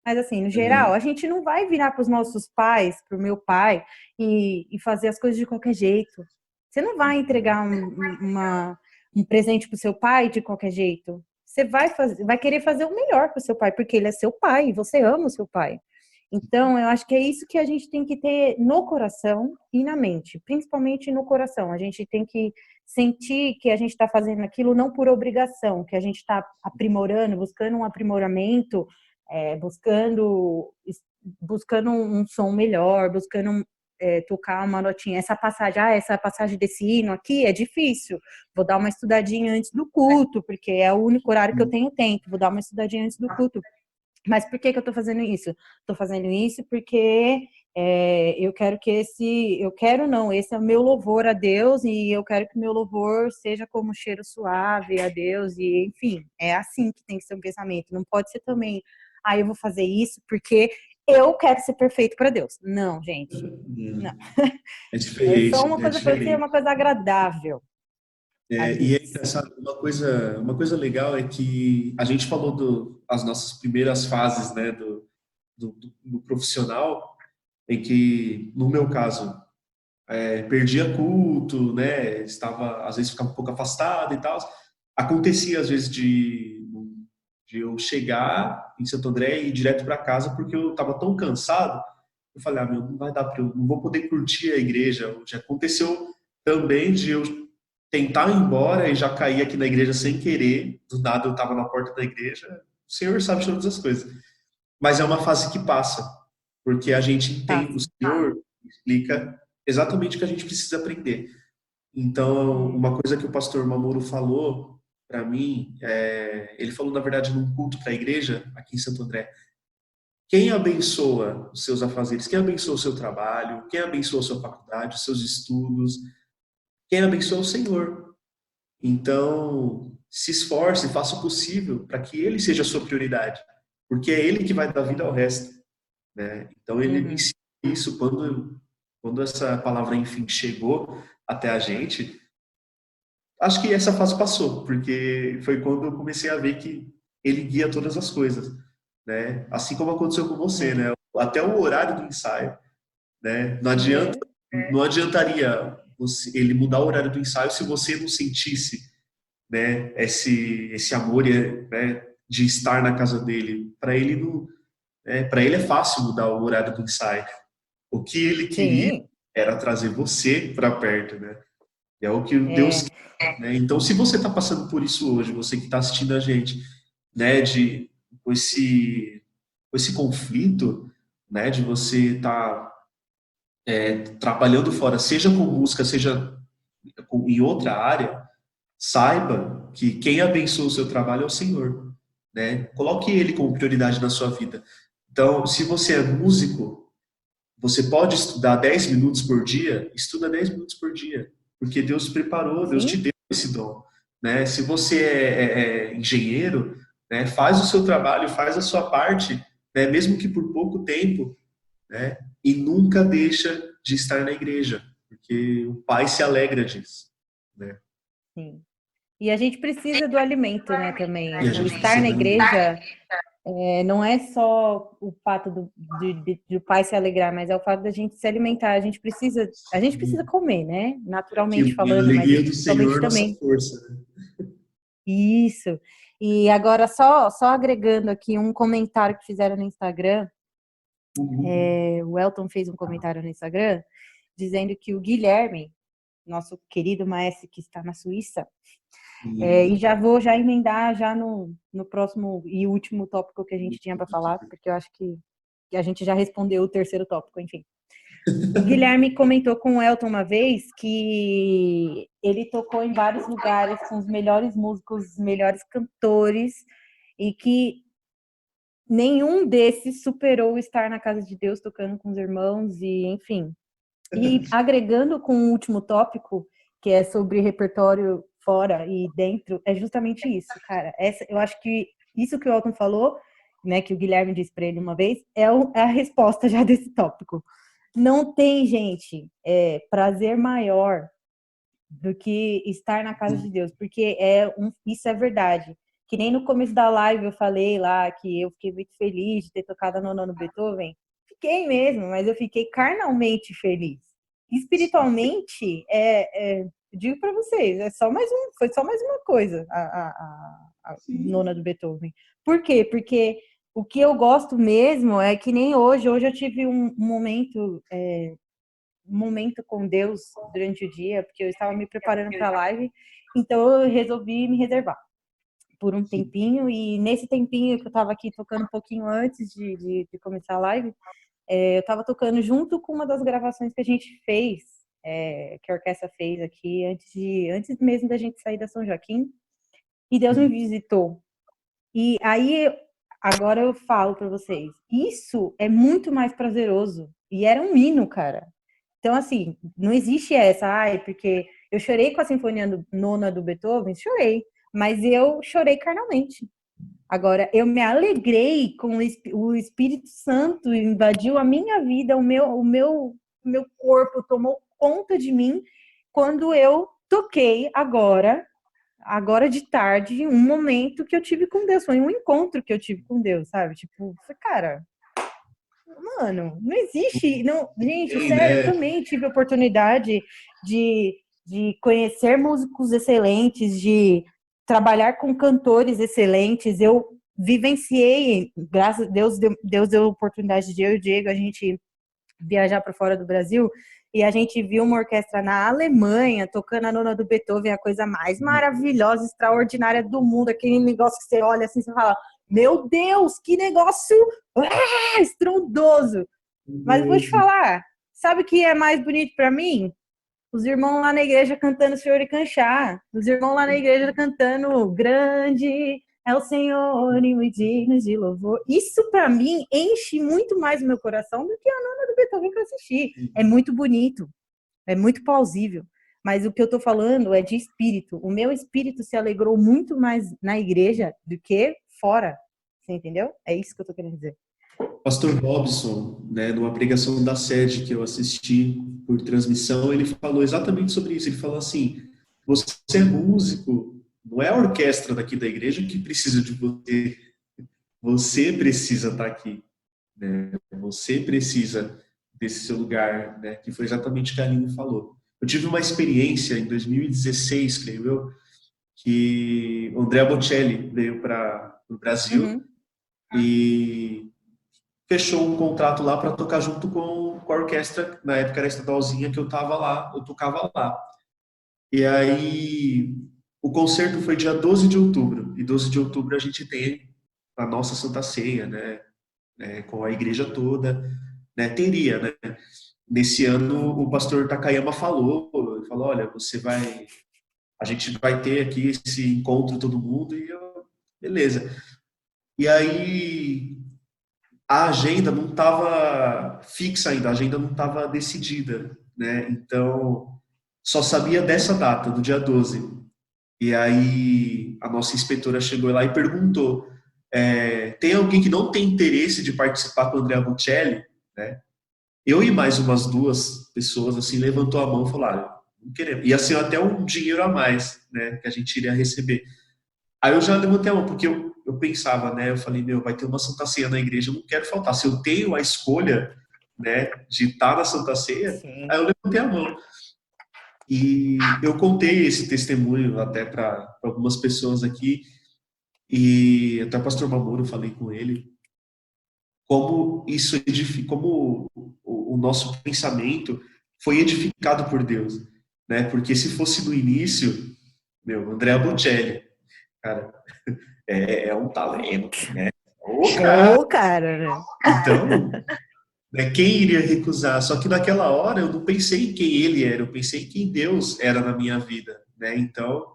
Mas assim, no geral, a gente não vai virar para os nossos pais, para o meu pai, e fazer as coisas de qualquer jeito. Você não vai entregar um presente para o seu pai de qualquer jeito. Você vai querer fazer o melhor para o seu pai, porque ele é seu pai, e você ama o seu pai. Então, eu acho que é isso que a gente tem que ter no coração e na mente, principalmente no coração. A gente tem que sentir que a gente está fazendo aquilo não por obrigação, que a gente está aprimorando, buscando um aprimoramento, buscando um som melhor, buscando tocar uma notinha. Essa passagem desse hino aqui é difícil. Vou dar uma estudadinha antes do culto, porque é o único horário que eu tenho tempo. Vou dar uma estudadinha antes do culto. Mas por que eu estou fazendo isso? Estou fazendo isso porque eu quero esse é o meu louvor a Deus, e eu quero que o meu louvor seja como um cheiro suave a Deus, e enfim, é assim que tem que ser um pensamento. Não pode ser também, eu vou fazer isso porque eu quero ser perfeito para Deus. Não, gente. Não. É É só diferente, uma é coisa para ser diferente. uma coisa agradável a E é Deus. engraçado, uma coisa legal é que a gente falou as nossas primeiras fases, né, do profissional, em que, no meu caso, perdia culto, né, às vezes ficava um pouco afastado e tal. Acontecia, às vezes, de eu chegar em Santo André e ir direto para casa porque eu estava tão cansado. Eu falei, meu, não vai dar para eu, não vou poder curtir a igreja. Já aconteceu também de eu tentar ir embora e já cair aqui na igreja sem querer. Do nada eu estava na porta da igreja. O Senhor sabe de todas as coisas. Mas é uma fase que passa, porque a gente entende, o Passa. Senhor explica exatamente o que a gente precisa aprender. Então, uma coisa que o pastor Mamoru falou para mim, ele falou, na verdade, num culto para a igreja, aqui em Santo André: quem abençoa os seus afazeres, quem abençoa o seu trabalho, quem abençoa a sua faculdade, os seus estudos, quem abençoa é o Senhor. Então, se esforce, faça o possível para que Ele seja a sua prioridade, porque é Ele que vai dar vida ao resto, né? Então, ele me Uhum. ensinou isso quando essa palavra, enfim, chegou até a gente. Acho que essa fase passou, porque foi quando eu comecei a ver que Ele guia todas as coisas, né? Assim como aconteceu com você, né? Até o horário do ensaio, né? Não adiantaria ele mudar o horário do ensaio se você não sentisse, né, esse amor, né, de estar na casa dele. Para ele não, para ele é fácil mudar o horário do ensaio. O que ele queria Sim. era trazer você para perto, né? É o que Deus É. quer, né? Então, se você está passando por isso hoje, você que está assistindo a gente, né, com esse conflito, né, de você estar trabalhando fora, seja com música, seja em outra área, saiba que quem abençoa o seu trabalho é o Senhor, né? Coloque Ele como prioridade na sua vida. Então, se você é músico, você pode estudar 10 minutos por dia, estuda 10 minutos por dia, porque Deus preparou, Deus te Sim. deu esse dom, né? Se você é engenheiro, né, faz o seu trabalho, faz a sua parte, né, mesmo que por pouco tempo, né? E nunca deixa de estar na igreja, porque o Pai se alegra disso, né? Sim. E a gente precisa do alimento, né, também. E a O gente estar precisa na da alimento. igreja não é só o fato do pai se alegrar, mas é o fato da gente se alimentar. A gente precisa comer, né? Que Naturalmente a falando, mas alegria do espiritualmente Senhor é nossa também. força, né? Isso. E agora, só agregando aqui um comentário que fizeram no Instagram, o Elton fez um comentário no Instagram, dizendo que o Guilherme, nosso querido maestro que está na Suíça, e já vou emendar já no próximo e último tópico que a gente tinha para falar, porque eu acho que a gente já respondeu o terceiro tópico, enfim. O Guilherme comentou com o Elton uma vez que ele tocou em vários lugares com os melhores músicos, os melhores cantores, e que nenhum desses superou estar na casa de Deus tocando com os irmãos, e enfim. E agregando com o último tópico, que é sobre repertório fora e dentro, é justamente isso, cara. Eu acho que isso que o Elton falou, né, que o Guilherme disse para ele uma vez, é a resposta já desse tópico. Não tem, gente, prazer maior do que estar na casa de Deus, porque isso é verdade. Que nem no começo da live eu falei lá que eu fiquei muito feliz de ter tocado a nona no Beethoven. Fiquei mesmo, mas eu fiquei carnalmente feliz. Espiritualmente, Eu digo para vocês, foi só mais uma coisa, a nona do Beethoven. Por quê? Porque o que eu gosto mesmo é que nem hoje eu tive um momento com Deus durante o dia, porque eu estava me preparando para a live, então eu resolvi me reservar por um tempinho, e nesse tempinho que eu estava aqui tocando um pouquinho antes de começar a live, eu estava tocando junto com uma das gravações que a gente fez, que a orquestra fez aqui, antes mesmo da gente sair da São Joaquim, e Deus me visitou. E aí, agora eu falo para vocês, isso é muito mais prazeroso, e era um hino, cara. Então, assim, não existe porque eu chorei com a Sinfonia Nona do Beethoven, chorei, mas eu chorei carnalmente. Agora, eu me alegrei com o Espírito Santo invadiu a minha vida, o meu corpo tomou conta de mim quando eu toquei agora de tarde, um momento que eu tive com Deus, foi um encontro que eu tive com Deus, sabe? Tipo, cara, mano, não existe, não, gente, sério, eu também tive a oportunidade de conhecer músicos excelentes, de trabalhar com cantores excelentes. Eu vivenciei, graças a Deus, Deus deu a oportunidade de eu e o Diego a gente viajar para fora do Brasil, e a gente viu uma orquestra na Alemanha tocando a nona do Beethoven, a coisa mais maravilhosa, extraordinária do mundo, aquele negócio que você olha assim, você fala, meu Deus, que negócio estrondoso. Mas vou te falar, sabe o que é mais bonito para mim? Os irmãos lá na igreja cantando Senhor e Canchá. Os irmãos lá na igreja cantando Grande é o Senhor e muito digno de louvor. Isso, para mim, enche muito mais o meu coração do que a nona do Beethoven que eu assisti. É muito bonito, é muito plausível. Mas o que eu estou falando é de espírito. O meu espírito se alegrou muito mais na igreja do que fora. Você entendeu? É isso que eu estou querendo dizer. Pastor Robson, né, numa pregação da sede que eu assisti por transmissão, ele falou exatamente sobre isso. Ele falou assim, você é músico, não é a orquestra daqui da igreja que precisa de você. Você precisa estar aqui. Né? Você precisa desse seu lugar, né? Que foi exatamente o que a Aline falou. Eu tive uma experiência em 2016, creio eu, que o Andrea Bocelli veio para o Brasil e fechou um contrato lá para tocar junto com a orquestra, na época era estadualzinha que eu tava lá, eu tocava lá. E aí o concerto foi dia 12 de outubro, e 12 de outubro a gente tem a nossa Santa Ceia, né, com a igreja toda, né, teria, né. Nesse ano o pastor Takayama falou, olha, a gente vai ter aqui esse encontro todo mundo, e eu, beleza. E aí a agenda não estava fixa ainda, a agenda não estava decidida, né? Então, só sabia dessa data, do dia 12. E aí a nossa inspetora chegou lá e perguntou, tem alguém que não tem interesse de participar com o Andrea Bocelli? Né? Eu e mais umas duas pessoas, assim, levantou a mão e falaram, não queremos. E assim, até um dinheiro a mais, né, que a gente iria receber. Aí eu já levantei a mão, porque eu pensava, né? Eu falei, vai ter uma Santa Ceia na igreja, eu não quero faltar. Se eu tenho a escolha, né, de estar na Santa Ceia, sim, aí eu levantei a mão. E eu contei esse testemunho até para algumas pessoas aqui, e até o pastor Mamoro, eu falei com ele, como isso como o nosso pensamento foi edificado por Deus, né? Porque se fosse no início, Andrea Bocelli, cara, é um talento, né? Cara, né? Então, né, quem iria recusar? Só que naquela hora eu não pensei em quem ele era, eu pensei em quem Deus era na minha vida, né? Então,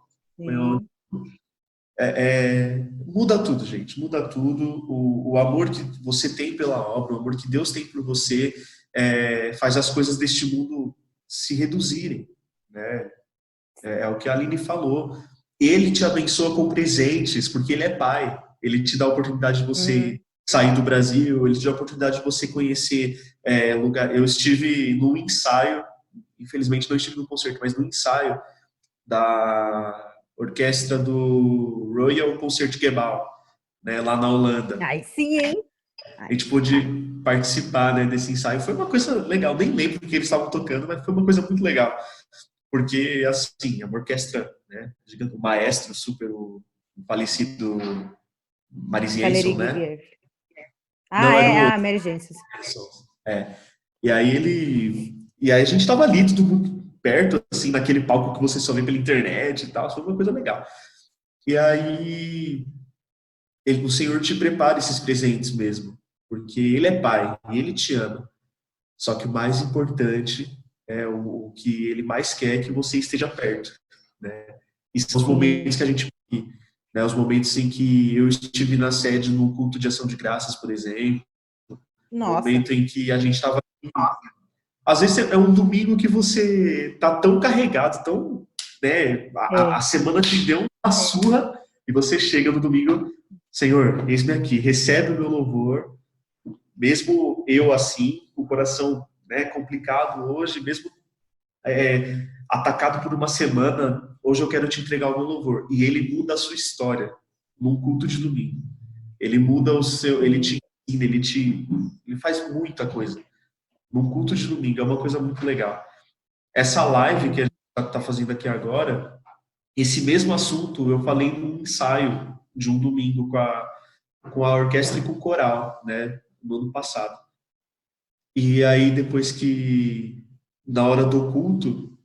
muda tudo, gente, muda tudo. O amor que você tem pela obra, o amor que Deus tem por você, faz as coisas deste mundo se reduzirem, né? É o que a Aline falou. Ele te abençoa com presentes, porque ele é pai. Ele te dá a oportunidade de você sair do Brasil, ele te dá a oportunidade de você conhecer lugar. Eu estive num ensaio, infelizmente não estive no concerto, mas no ensaio da orquestra do Royal Concertgebouw, né, lá na Holanda. Ai, sim, hein? A gente pôde participar, né, desse ensaio. Foi uma coisa legal, nem lembro o que eles estavam tocando, mas foi uma coisa muito legal. porque, assim, é uma orquestra, né? O maestro super, o falecido Maris Janson, Valérie né? Gergiev. Não, era o Ah, outro. Mary Jansen. É. E aí a gente tava ali, todo mundo perto, assim, naquele palco que você só vê pela internet e tal, foi uma coisa legal. E aí o Senhor te prepara esses presentes mesmo, porque Ele é Pai e Ele te ama. Só que o mais importante é o que Ele mais quer é que você esteja perto, né? E são os momentos Sim. que a gente, né? Os momentos em que eu estive na sede no culto de ação de graças, por exemplo, o Nossa. momento em que a gente estava. Às vezes é um domingo que você tá tão carregado, tão, né? A É. semana te deu uma surra e você chega no domingo, Senhor, eis-me aqui, recebe o meu louvor, mesmo eu assim, o coração, né, complicado hoje, mesmo atacado por uma semana, hoje eu quero te entregar o meu louvor. E ele muda a sua história num culto de domingo. Ele muda o seu, ele te ensina, ele faz muita coisa. Num culto de domingo, é uma coisa muito legal. Essa live que a gente está fazendo aqui agora, esse mesmo assunto eu falei num ensaio de um domingo com a orquestra e com o coral, né, no ano passado. E aí, depois que, na hora do culto,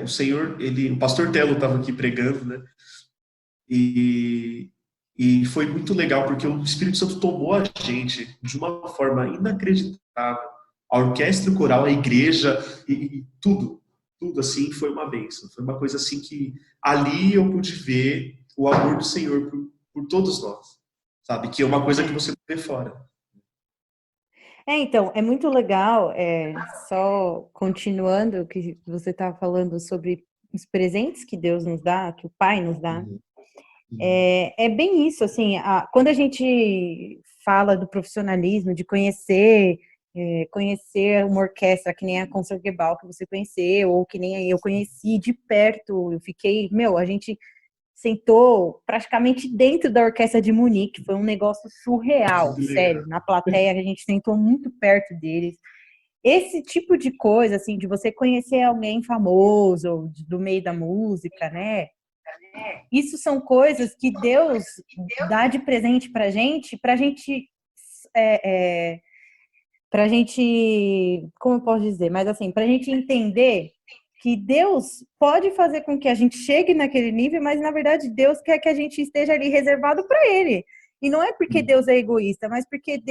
o Senhor, o pastor Telo estava aqui pregando, né, e, e foi muito legal, porque o Espírito Santo tomou a gente de uma forma inacreditável. A orquestra, o coral, a igreja e tudo, tudo assim foi uma bênção. Foi uma coisa assim que ali eu pude ver o amor do Senhor por todos nós, sabe? Que é uma coisa que É. você não vê fora. Então, é muito legal, só continuando o que você estava falando sobre os presentes que Deus nos dá, que o Pai nos dá. Uhum. É bem isso, assim, quando a gente fala do profissionalismo, de conhecer uma orquestra que nem a Concertgebouw que você conheceu, ou que nem eu conheci de perto, eu fiquei, a gente sentou praticamente dentro da orquestra de Munique, foi um negócio surreal, Muito legal. sério, na plateia a gente sentou muito perto deles. Esse tipo de coisa, assim, de você conhecer alguém famoso, do meio da música, né? Isso são coisas que Deus dá de presente pra gente, é, é, pra gente, como eu posso dizer, mas assim, pra gente entender que Deus pode fazer com que a gente chegue naquele nível, mas na verdade Deus quer que a gente esteja ali reservado para Ele. E não é porque Deus é egoísta, mas porque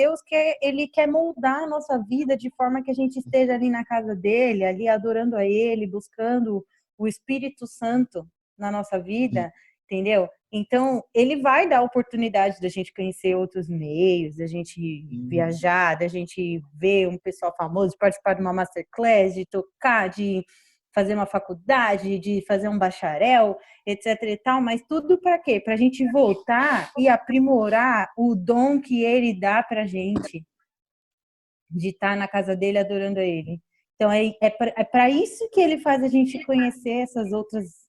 Ele quer moldar a nossa vida de forma que a gente esteja ali na casa dele, ali adorando a Ele, buscando o Espírito Santo na nossa vida, entendeu? Então, ele vai dar oportunidade da gente conhecer outros meios, da gente viajar, da gente ver um pessoal famoso, participar de uma masterclass, de tocar, de fazer uma faculdade, de fazer um bacharel, etc e tal, mas tudo para quê? Para a gente voltar e aprimorar o dom que ele dá para a gente, de estar na casa dele adorando a ele. Então, é para isso que ele faz a gente conhecer essas outras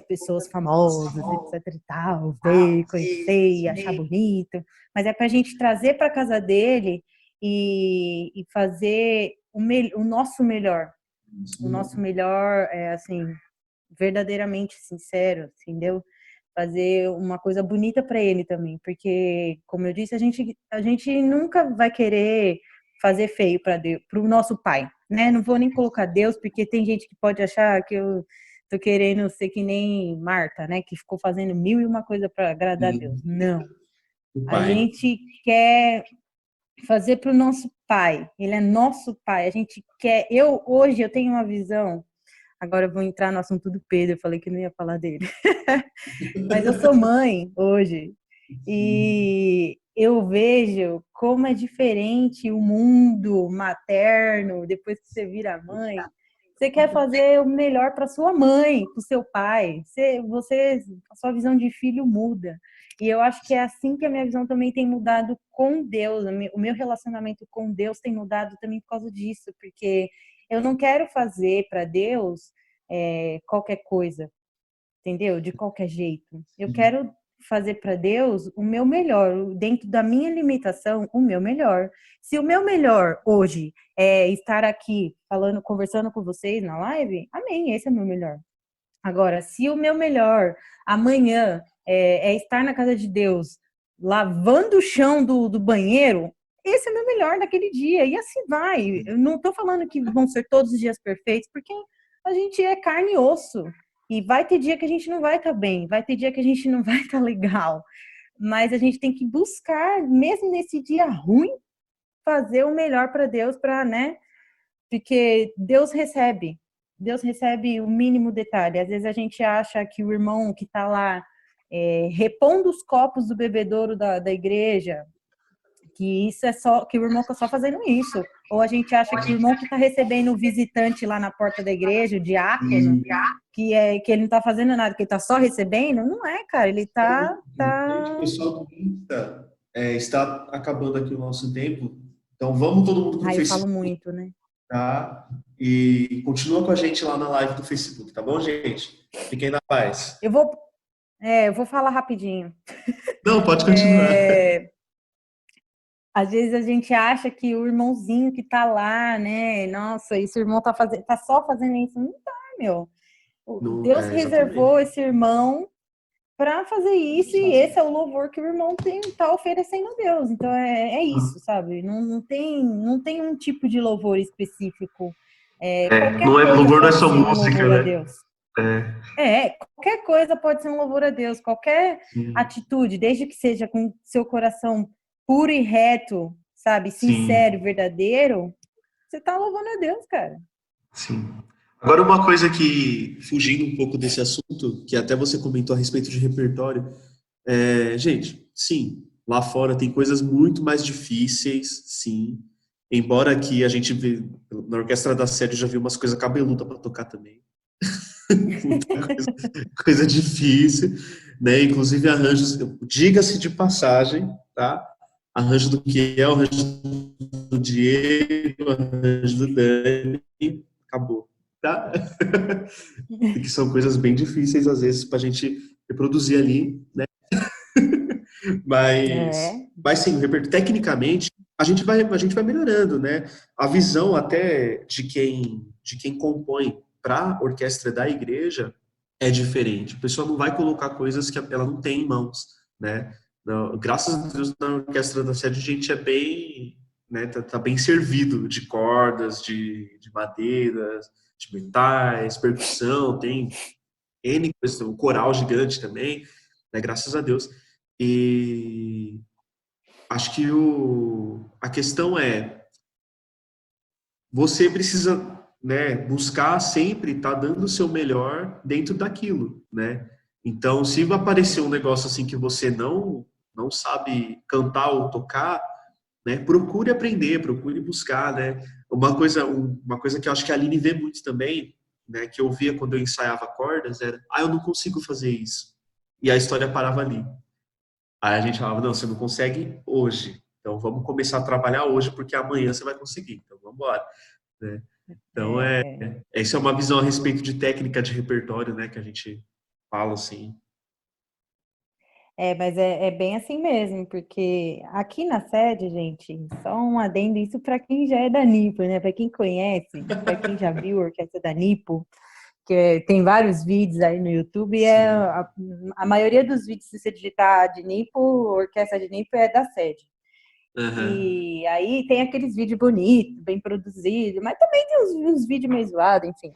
pessoas famosas, etc e tal, ver, conhecer e achar bonito, mas é para a gente trazer para casa dele e fazer o nosso melhor, assim, verdadeiramente sincero, entendeu? Fazer uma coisa bonita para ele também, porque, como eu disse, a gente nunca vai querer fazer feio para Deus, para o nosso pai, né? Não vou nem colocar Deus, porque tem gente que pode achar que eu tô querendo ser que nem Marta, né? Que ficou fazendo mil e uma coisa para agradar a Deus. Não. O A Pai. gente quer fazer para o nosso pai. Ele é nosso pai. A gente quer. Hoje eu tenho uma visão. Agora eu vou entrar no assunto do Pedro. Eu falei que não ia falar dele. Mas eu sou mãe hoje. E eu vejo como é diferente o mundo materno depois que você vira mãe. Você quer fazer o melhor para sua mãe, para o seu pai. A sua visão de filho muda. E eu acho que é assim que a minha visão também tem mudado com Deus. O meu relacionamento com Deus tem mudado também por causa disso, porque eu não quero fazer para Deus qualquer coisa, entendeu? De qualquer jeito. Eu quero fazer para Deus o meu melhor, dentro da minha limitação, o meu melhor. Se o meu melhor hoje é estar aqui falando, conversando com vocês na live, amém, esse é o meu melhor. Agora, se o meu melhor amanhã é estar na casa de Deus, lavando o chão do banheiro, esse é o meu melhor naquele dia. E assim vai. Eu não estou falando que vão ser todos os dias perfeitos, porque a gente é carne e osso. E vai ter dia que a gente não vai estar bem, vai ter dia que a gente não vai estar legal. Mas a gente tem que buscar, mesmo nesse dia ruim, fazer o melhor para Deus, para, né? Porque Deus recebe o mínimo detalhe. Às vezes a gente acha que o irmão que está lá repondo os copos do bebedouro da igreja, que isso é só, que o irmão está só fazendo isso. Ou a gente acha que o irmão que está recebendo o visitante lá na porta da igreja, o diácono, que ele não está fazendo nada, que ele está só recebendo, não é, cara, ele está... Pessoal do Insta, está acabando aqui o nosso tempo, então vamos todo mundo para o Eu Facebook, falo muito, né? tá? E continua com a gente lá na live do Facebook, tá bom, gente? Fiquem na paz. Eu vou falar rapidinho. Não, pode continuar. Às vezes a gente acha que o irmãozinho que tá lá, né? Nossa, esse irmão tá só fazendo isso. Não tá, meu. Deus reservou esse irmão para fazer isso e esse é o louvor que o irmão tá oferecendo a Deus. Então é isso, sabe? Não tem um tipo de louvor específico. Louvor não é só música, louvor né? a Deus. Qualquer coisa pode ser um louvor a Deus, qualquer atitude, desde que seja com seu coração puro e reto, sabe, sincero e verdadeiro, você tá louvando a Deus, cara. Sim. Agora uma coisa que, fugindo um pouco desse assunto, que até você comentou a respeito de repertório, gente, sim, lá fora tem coisas muito mais difíceis, sim, embora aqui a gente vê, na Orquestra da Sede já viu umas coisas cabeludas para tocar também. Muita coisa difícil, né? Inclusive arranjos, diga-se de passagem, tá? Arranjo do Kiel, arranjo do Diego, arranjo do Dani, acabou, tá? Que são coisas bem difíceis às vezes pra gente reproduzir ali, né? Mas sim, tecnicamente a gente vai melhorando, né? A visão até de quem compõe para a orquestra da igreja é diferente. A pessoa não vai colocar coisas que ela não tem em mãos, né? Não, graças a Deus na orquestra da sede a gente é bem, né? Tá bem servido de cordas, de madeiras, de metais, percussão, tem N coisas, um coral gigante também, né? Graças a Deus. E acho que a questão é você precisa, né, buscar sempre estar dando o seu melhor dentro daquilo, né? Então, se aparecer um negócio assim que você não sabe cantar ou tocar, né, procure aprender, procure buscar, né? Uma coisa que eu acho que a Aline vê muito também, né, que eu via quando eu ensaiava cordas, era, eu não consigo fazer isso. E a história parava ali. Aí a gente falava, não, você não consegue hoje. Então vamos começar a trabalhar hoje, porque amanhã você vai conseguir. Então vamos embora. Né? Então essa é uma visão a respeito de técnica de repertório, né? Que a gente fala assim. Mas é bem assim mesmo, porque aqui na sede, gente, só um adendo, isso para quem já é da Nipo, né? Para quem conhece, para quem já viu a orquestra da Nipo, que tem vários vídeos aí no YouTube, e a maioria dos vídeos, se você digitar de Nipo, orquestra de Nipo é da sede. E aí tem aqueles vídeos bonitos, bem produzidos, mas também tem uns vídeos meio zoados, enfim.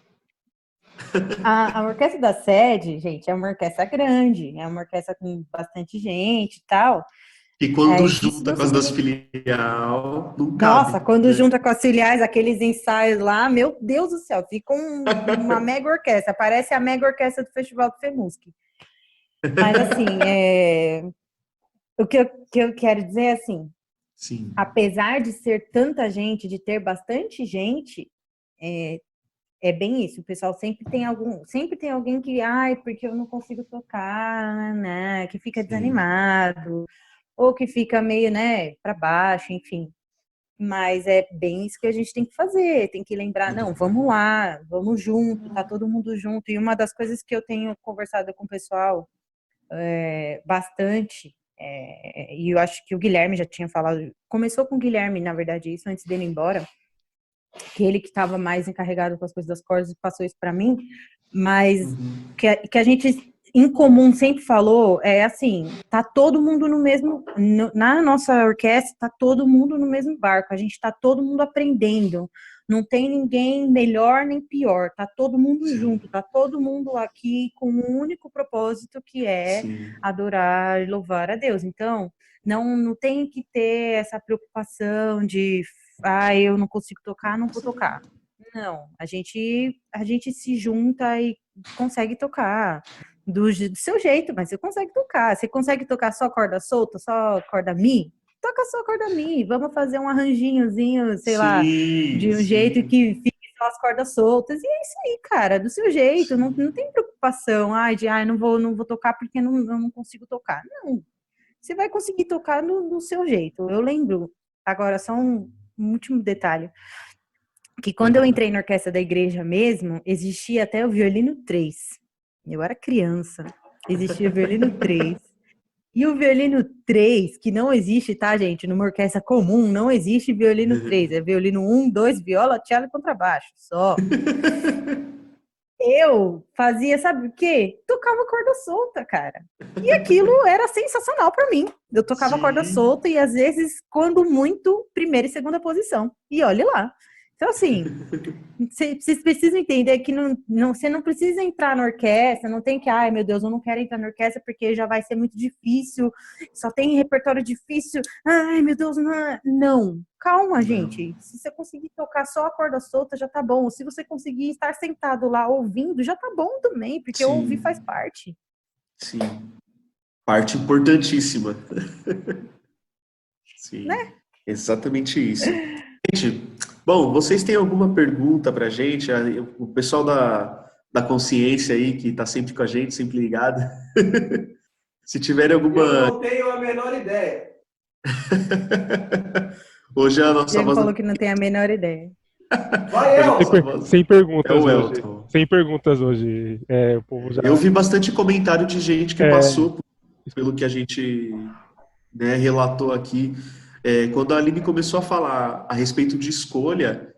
A orquestra da sede, gente, é uma orquestra grande, é uma orquestra com bastante gente e tal. E quando junta com as das filial, não cabe. Nossa, quando junta com as filiais, aqueles ensaios lá, meu Deus do céu, fica uma mega orquestra, parece a mega orquestra do Festival do FEMUSC. Mas assim, o que eu quero dizer é assim, sim, apesar de ser tanta gente, de ter bastante gente, é bem isso, o pessoal sempre tem alguém que, porque eu não consigo tocar, né, que fica desanimado, ou que fica meio, né, para baixo, enfim. Mas é bem isso que a gente tem que fazer, tem que lembrar, não, vamos lá, vamos junto, tá todo mundo junto. E uma das coisas que eu tenho conversado com o pessoal, bastante, e eu acho que o Guilherme já tinha falado, começou com o Guilherme, na verdade, isso antes dele ir embora, que ele que estava mais encarregado com as coisas das cordas e passou isso para mim, mas que a gente em comum sempre falou é assim, tá todo mundo no mesmo, na nossa orquestra tá todo mundo no mesmo barco, a gente tá todo mundo aprendendo, não tem ninguém melhor nem pior, tá todo mundo Sim. junto, tá todo mundo aqui com um único propósito que é Sim. adorar e louvar a Deus. Então, não tem que ter essa preocupação de eu não consigo tocar, não vou tocar. Não, a gente se junta e consegue tocar do seu jeito, mas você consegue tocar. Você consegue tocar só corda solta, só corda mi? Toca só corda mi. Vamos fazer um arranjinhozinho, sei lá, de um jeito Sim. que fique só as cordas soltas. E é isso aí, cara, do seu jeito. Não tem preocupação, não vou tocar porque eu não consigo tocar. Não, você vai conseguir tocar do seu jeito. Eu lembro, agora só um último detalhe, que quando eu entrei na orquestra da igreja mesmo, existia até o violino 3. Eu era criança, existia o violino 3. E o violino 3, que não existe, tá, gente? Numa orquestra comum, não existe violino 3. É violino 1, 2, viola, cello e contrabaixo, só. Eu fazia, sabe o quê? Tocava corda solta, cara. E aquilo era sensacional pra mim. Eu tocava corda Sim. solta e às vezes, quando muito, primeira e segunda posição. E olhe lá. Então, assim, vocês precisam entender que você não precisa entrar na orquestra, não tem que, ai meu Deus, eu não quero entrar na orquestra porque já vai ser muito difícil, só tem repertório difícil, ai meu Deus, não. Não. Calma, Não. gente. Se você conseguir tocar só a corda solta, já tá bom. Se você conseguir estar sentado lá ouvindo, já tá bom também, porque ouvir faz Sim. parte. Sim. Parte importantíssima. Sim. Né? Exatamente isso. Gente, bom, vocês têm alguma pergunta pra gente? O pessoal da consciência aí, que tá sempre com a gente, sempre ligado. Se tiverem Eu alguma. não tenho a menor ideia. Hoje a nossa Diego voz. falou que não tem a menor ideia. Vai, Hoje Nossa Elton. voz sem é perguntas o hoje. Elton. Sem perguntas hoje. O povo já Eu vi bastante comentário de gente que é, passou pelo que a gente, né, relatou aqui. Quando a Aline começou a falar a respeito de escolha,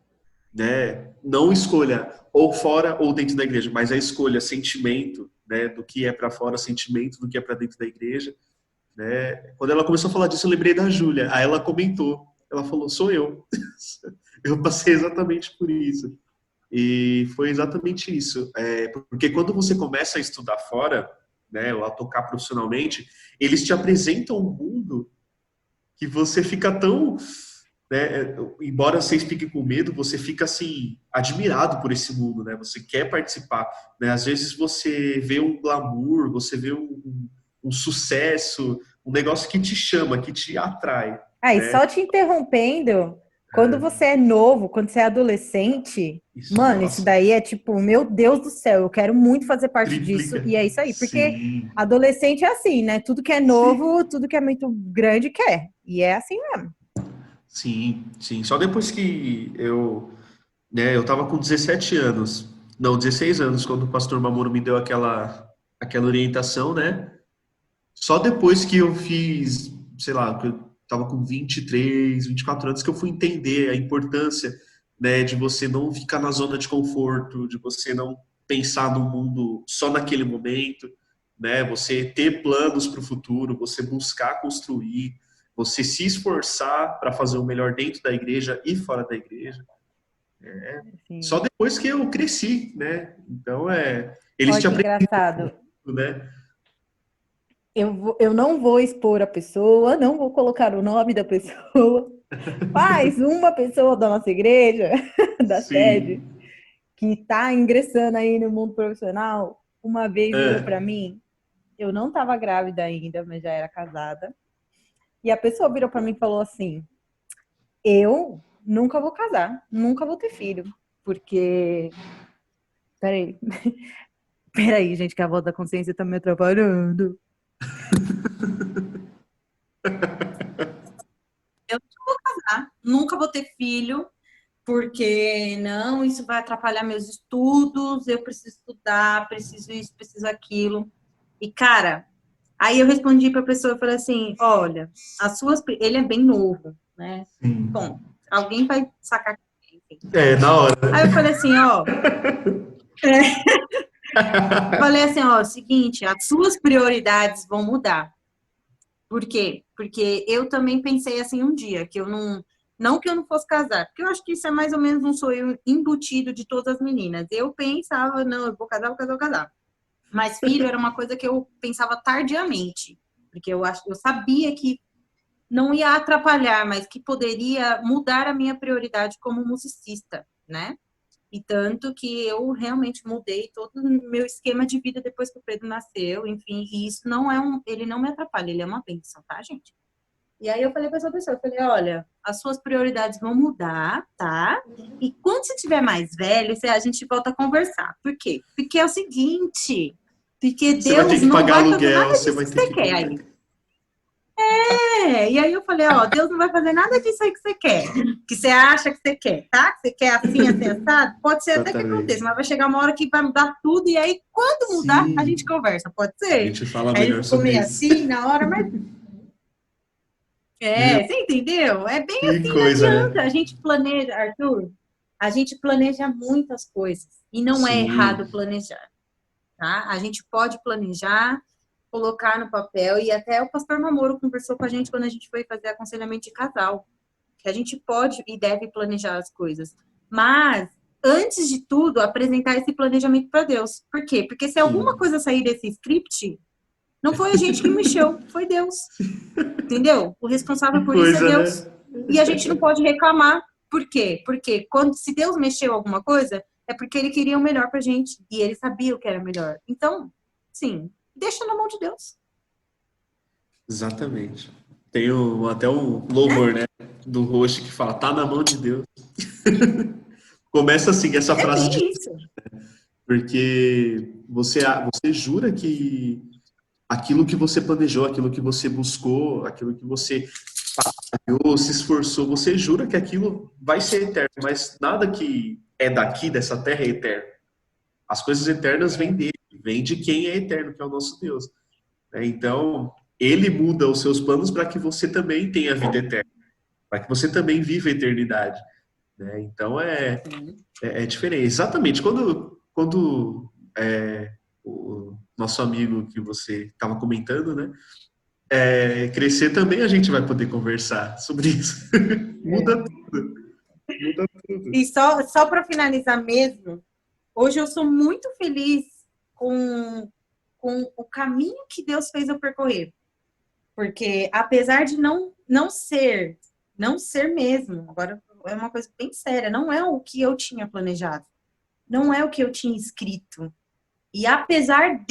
né, não escolha ou fora ou dentro da igreja, mas a escolha, sentimento, né, do que é para fora, sentimento do que é para dentro da igreja, né? Quando ela começou a falar disso, eu lembrei da Júlia. Aí ela comentou, ela falou, sou eu. Eu passei exatamente por isso. E foi exatamente isso. Porque quando você começa a estudar fora, né, ou a tocar profissionalmente, eles te apresentam um mundo que você fica tão, né, embora você fique com medo, você fica assim admirado por esse mundo, né? Você quer participar, né? Às vezes você vê um glamour, você vê um sucesso, um negócio que te chama, que te atrai, E né? só te interrompendo, quando você é novo, quando você é adolescente, Isso, mano, isso nossa, daí é tipo, meu Deus do céu, eu quero muito fazer parte disso, triplica. e é isso aí, porque Sim, adolescente é assim, né? Tudo que é sim. novo, tudo que é muito grande quer, e é assim mesmo. Sim, sim. Só depois que eu tava com 17 anos, não, 16 anos, quando o pastor Mamoro me deu aquela orientação, né? Só depois que eu fiz, sei lá, que eu tava com 23, 24 anos, que eu fui entender a importância, né, de você não ficar na zona de conforto, de você não pensar no mundo só naquele momento, né? Você ter planos para o futuro, você buscar construir, você se esforçar para fazer o melhor dentro da igreja e fora da igreja. Assim. Só depois que eu cresci, né? Então, eles Olha te que aprendem, engraçado. né? Eu não vou expor a pessoa, não vou colocar o nome da pessoa, mas uma pessoa da nossa igreja, da sede, Sim. que está ingressando aí no mundo profissional, uma vez virou para É. mim, eu não estava grávida ainda, mas já era casada, e a pessoa virou para mim e falou assim, eu nunca vou casar, nunca vou ter filho, porque... Peraí, peraí, gente, que a voz da consciência tá me atrapalhando. Eu não vou casar, nunca vou ter filho, porque não, isso vai atrapalhar meus estudos, eu preciso estudar, preciso isso, preciso aquilo. E, cara, Aí eu respondi pra pessoa, eu falei assim, olha, ele é bem novo, né? Sim. Bom, alguém vai sacar. Enfim. Na hora. Aí eu falei assim, ó, falei assim, ó, seguinte, as suas prioridades vão mudar. Por quê? Porque eu também pensei assim um dia, que eu não que eu não fosse casar, porque eu acho que isso é mais ou menos um sonho embutido de todas as meninas. Eu pensava, não, eu vou casar, vou casar, vou casar. Mas filho era uma coisa que eu pensava tardiamente, porque eu sabia que não ia atrapalhar, mas que poderia mudar a minha prioridade como musicista, né? E tanto que eu realmente mudei todo o meu esquema de vida depois que o Pedro nasceu, enfim, e isso não é ele não me atrapalha, ele é uma bênção, tá, gente? E aí eu falei para essa pessoa, eu falei, olha, as suas prioridades vão mudar, tá? E quando você tiver mais velho, a gente volta a conversar. Por quê? Porque é o seguinte, porque Você vai ter Deus que não pagar vai fazer aluguel, nada você disso vai que ter você que... quer aí. E aí eu falei, ó, Deus não vai fazer nada disso aí que você quer, que você acha que você quer, tá? Que você quer assim, assim, assado, pode ser até que Exatamente. aconteça, mas vai chegar uma hora que vai mudar tudo, e aí, quando mudar, a gente conversa, pode A ser? gente fala Aí ele melhor ficou sobre meio isso. assim na hora, mas Meu, você entendeu? É bem que assim, não coisa, adianta. né? A gente planeja, Arthur, a gente planeja muitas coisas, e não é Sim. errado planejar, tá? A gente pode planejar, colocar no papel, e até o pastor Mamoro conversou com a gente quando a gente foi fazer aconselhamento de casal, que a gente pode e deve planejar as coisas. Mas, antes de tudo, apresentar esse planejamento para Deus. Por quê? Porque se alguma Sim. coisa sair desse script, não foi a gente que mexeu, foi Deus. Entendeu? O responsável Que por isso é coisa, Deus. né? E a gente não pode reclamar. Por quê? Porque se Deus mexeu alguma coisa, é porque ele queria o melhor pra gente. E ele sabia o que era melhor. Então, sim, deixa na mão de Deus. Exatamente. Tem até um Né? louvor, né? Do Roche que fala, tá na mão de Deus. Começa assim, essa É frase de... bem isso. Porque você jura que aquilo que você planejou, aquilo que você buscou, aquilo que você trabalhou, se esforçou, você jura que aquilo vai ser eterno, mas nada que é daqui, dessa terra, é eterno. As coisas eternas vêm dele, vêm de quem é eterno, que é o nosso Deus. Então, ele muda os seus planos para que você também tenha vida eterna, para que você também viva a eternidade. Então, é diferente. Exatamente. Quando o nosso amigo que você estava comentando, né? Crescer também a gente vai poder conversar sobre isso. Muda tudo. Muda tudo. E só para finalizar mesmo, hoje eu sou muito feliz com o caminho que Deus fez eu percorrer. Porque apesar de não ser mesmo, agora é uma coisa bem séria, não é o que eu tinha planejado, não é o que eu tinha escrito. E apesar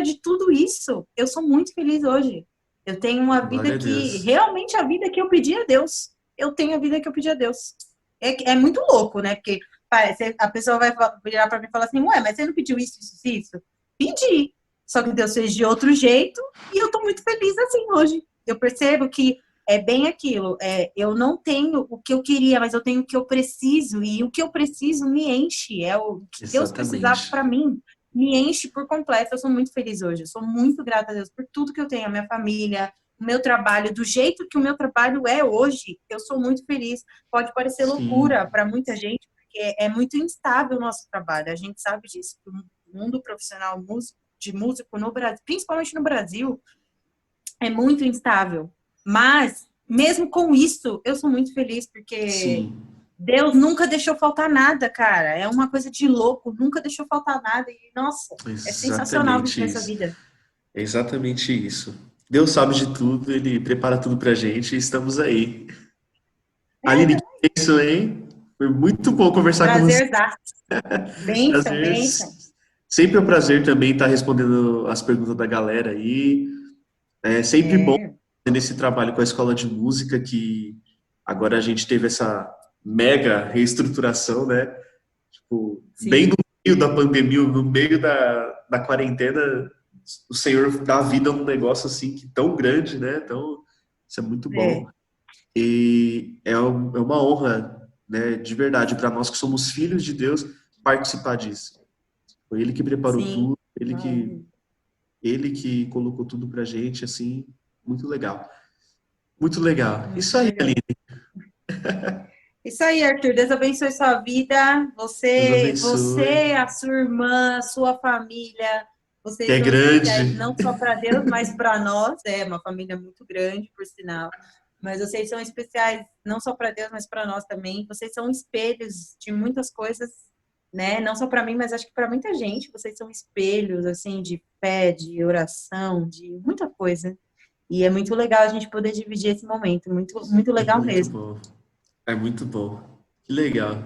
de tudo isso, eu sou muito feliz hoje. Eu tenho uma Glória vida a que, Deus. realmente a vida que eu pedi a Deus. Eu tenho a vida que eu pedi a Deus. É muito louco, né? Porque a pessoa vai virar para mim e falar assim, ué, mas você não pediu isso, isso, isso? Pedi. Só que Deus fez de outro jeito e eu tô muito feliz assim hoje. Eu percebo que é bem aquilo. Eu não tenho o que eu queria, mas eu tenho o que eu preciso. E o que eu preciso me enche. É o que Deus precisava Exatamente. para mim. Me enche por completo. Eu sou muito feliz hoje. Eu sou muito grata a Deus por tudo que eu tenho. A minha família, o meu trabalho, do jeito que o meu trabalho é hoje. Eu sou muito feliz. Pode parecer Sim. loucura para muita gente, porque é muito instável o nosso trabalho. A gente sabe disso. O mundo profissional de músico no Brasil, principalmente no Brasil, é muito instável. Mas, mesmo com isso, eu sou muito feliz, porque Sim. Deus nunca deixou faltar nada, cara. É uma coisa de louco, nunca deixou faltar nada. E, nossa, é sensacional viver Exatamente essa isso. vida. É exatamente isso. Deus sabe de tudo, Ele prepara tudo pra gente e estamos aí. Aline, que é isso, hein? Foi muito bom conversar com você. Prazer, bênção, Prazer. bênção. Sempre é um prazer também estar respondendo as perguntas da galera aí. É sempre bom É, nesse trabalho com a escola de música, que agora a gente teve essa mega reestruturação, né? Tipo, bem no sim, meio da pandemia, no meio da quarentena, o Senhor dá vida a um negócio assim que tão grande, né? Então, isso é muito bom. é, E é uma honra, né, de verdade, para nós que somos filhos de Deus, participar disso. Foi Ele que preparou sim. tudo, Ele que Não, Ele que colocou tudo pra gente, assim, muito legal. Muito legal. Isso aí, Aline. Isso aí, Arthur. Deus abençoe sua vida. Deus Você, abençoe. a sua irmã, a sua família. Que Vocês é são especiais grande. não só para Deus, mas para nós. É uma família muito grande, por sinal. Mas vocês são especiais não só para Deus, mas para nós também. Vocês são espelhos de muitas coisas, né? Não só para mim, mas acho que para muita gente. Vocês são espelhos, assim, de fé, de oração, de muita coisa. E é muito legal a gente poder dividir esse momento. Muito, muito É legal muito mesmo. bom. É muito bom. Que legal.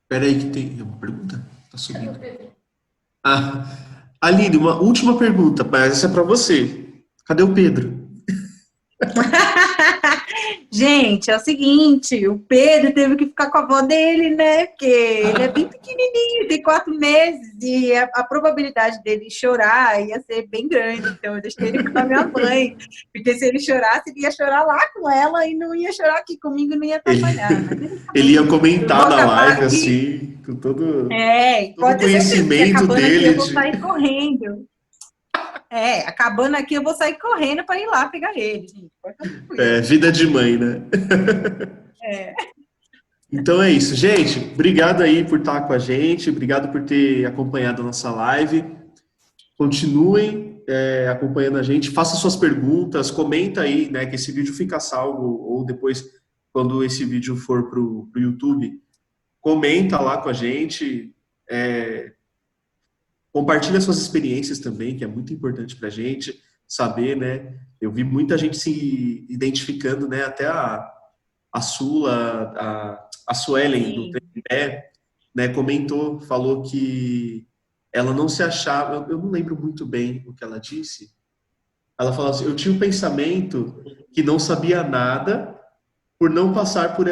Peraí que tem uma pergunta? Tá subindo. Ah, Aline, uma última pergunta, mas essa é para você. Cadê o Pedro? Gente, é o seguinte, o Pedro teve que ficar com a avó dele, né? Porque ele é bem pequenininho, tem 4 meses, e a probabilidade dele chorar ia ser bem grande. Então, eu deixei ele com a minha mãe, porque se ele chorasse, ele ia chorar lá com ela e não ia chorar aqui comigo, não ia atrapalhar. Mas Ele ia eu comentar vou na acabar live, aqui. assim, com todo Pode ter certeza que conhecimento acabando aqui dele. eu vou sair correndo. Acabando aqui eu vou sair correndo para ir lá pegar ele, gente. Pode ficar tranquilo. Vida de mãe, né? Então é isso, gente. Obrigado aí por estar com a gente. Obrigado por ter acompanhado a nossa live. Continuem acompanhando a gente. Faça suas perguntas. Comenta aí, né? Que esse vídeo fica salvo. Ou depois, quando esse vídeo for pro YouTube, comenta lá com a gente. Compartilha suas experiências também, que é muito importante para a gente saber, né? Eu vi muita gente se identificando, né? Até a Sula, a Suelen, do Sim. Tremembé, né? Comentou, falou que ela não se achava, eu não lembro muito bem o que ela disse. Ela falou assim, eu tinha um pensamento que não sabia nada por não passar por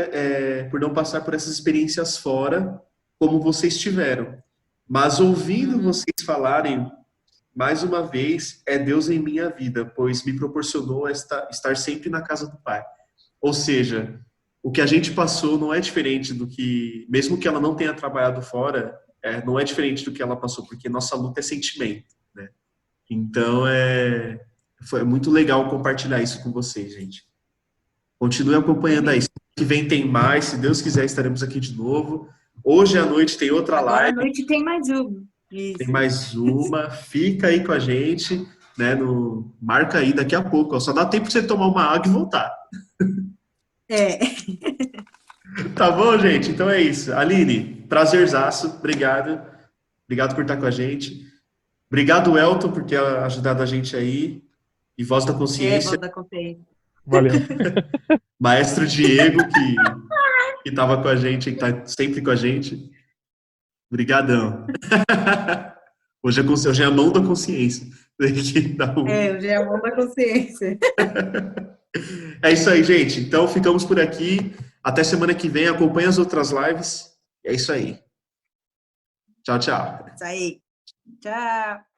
essas experiências fora, como vocês tiveram. Mas ouvindo vocês falarem, mais uma vez, é Deus em minha vida, pois me proporcionou estar sempre na casa do Pai. Ou seja, o que a gente passou não é diferente do que, mesmo que ela não tenha trabalhado fora, não é diferente do que ela passou, porque nossa luta é sentimento, né? Então, foi muito legal compartilhar isso com vocês, gente. Continue acompanhando aí. Semana que vem tem mais, se Deus quiser, estaremos aqui de novo. Hoje à noite tem outra Agora à live. noite tem mais um. Isso. Tem mais uma. Fica aí com a gente, né? Marca aí daqui a pouco. Ó. Só dá tempo de você tomar uma água e voltar. Tá bom, gente? Então é isso. Aline, prazerzaço. Obrigado. Obrigado por estar com a gente. Obrigado, Elton, por ter ajudado a gente aí. E Voz da Consciência. Voz da Consciência. Valeu. Maestro Diego, que estava com a gente, que está sempre com a gente. Obrigadão. Hoje é a mão da consciência. Hoje é a mão da consciência. É isso aí, gente. Então, ficamos por aqui. Até semana que vem. Acompanhe as outras lives. É isso aí. Tchau, tchau. Isso aí. Tchau.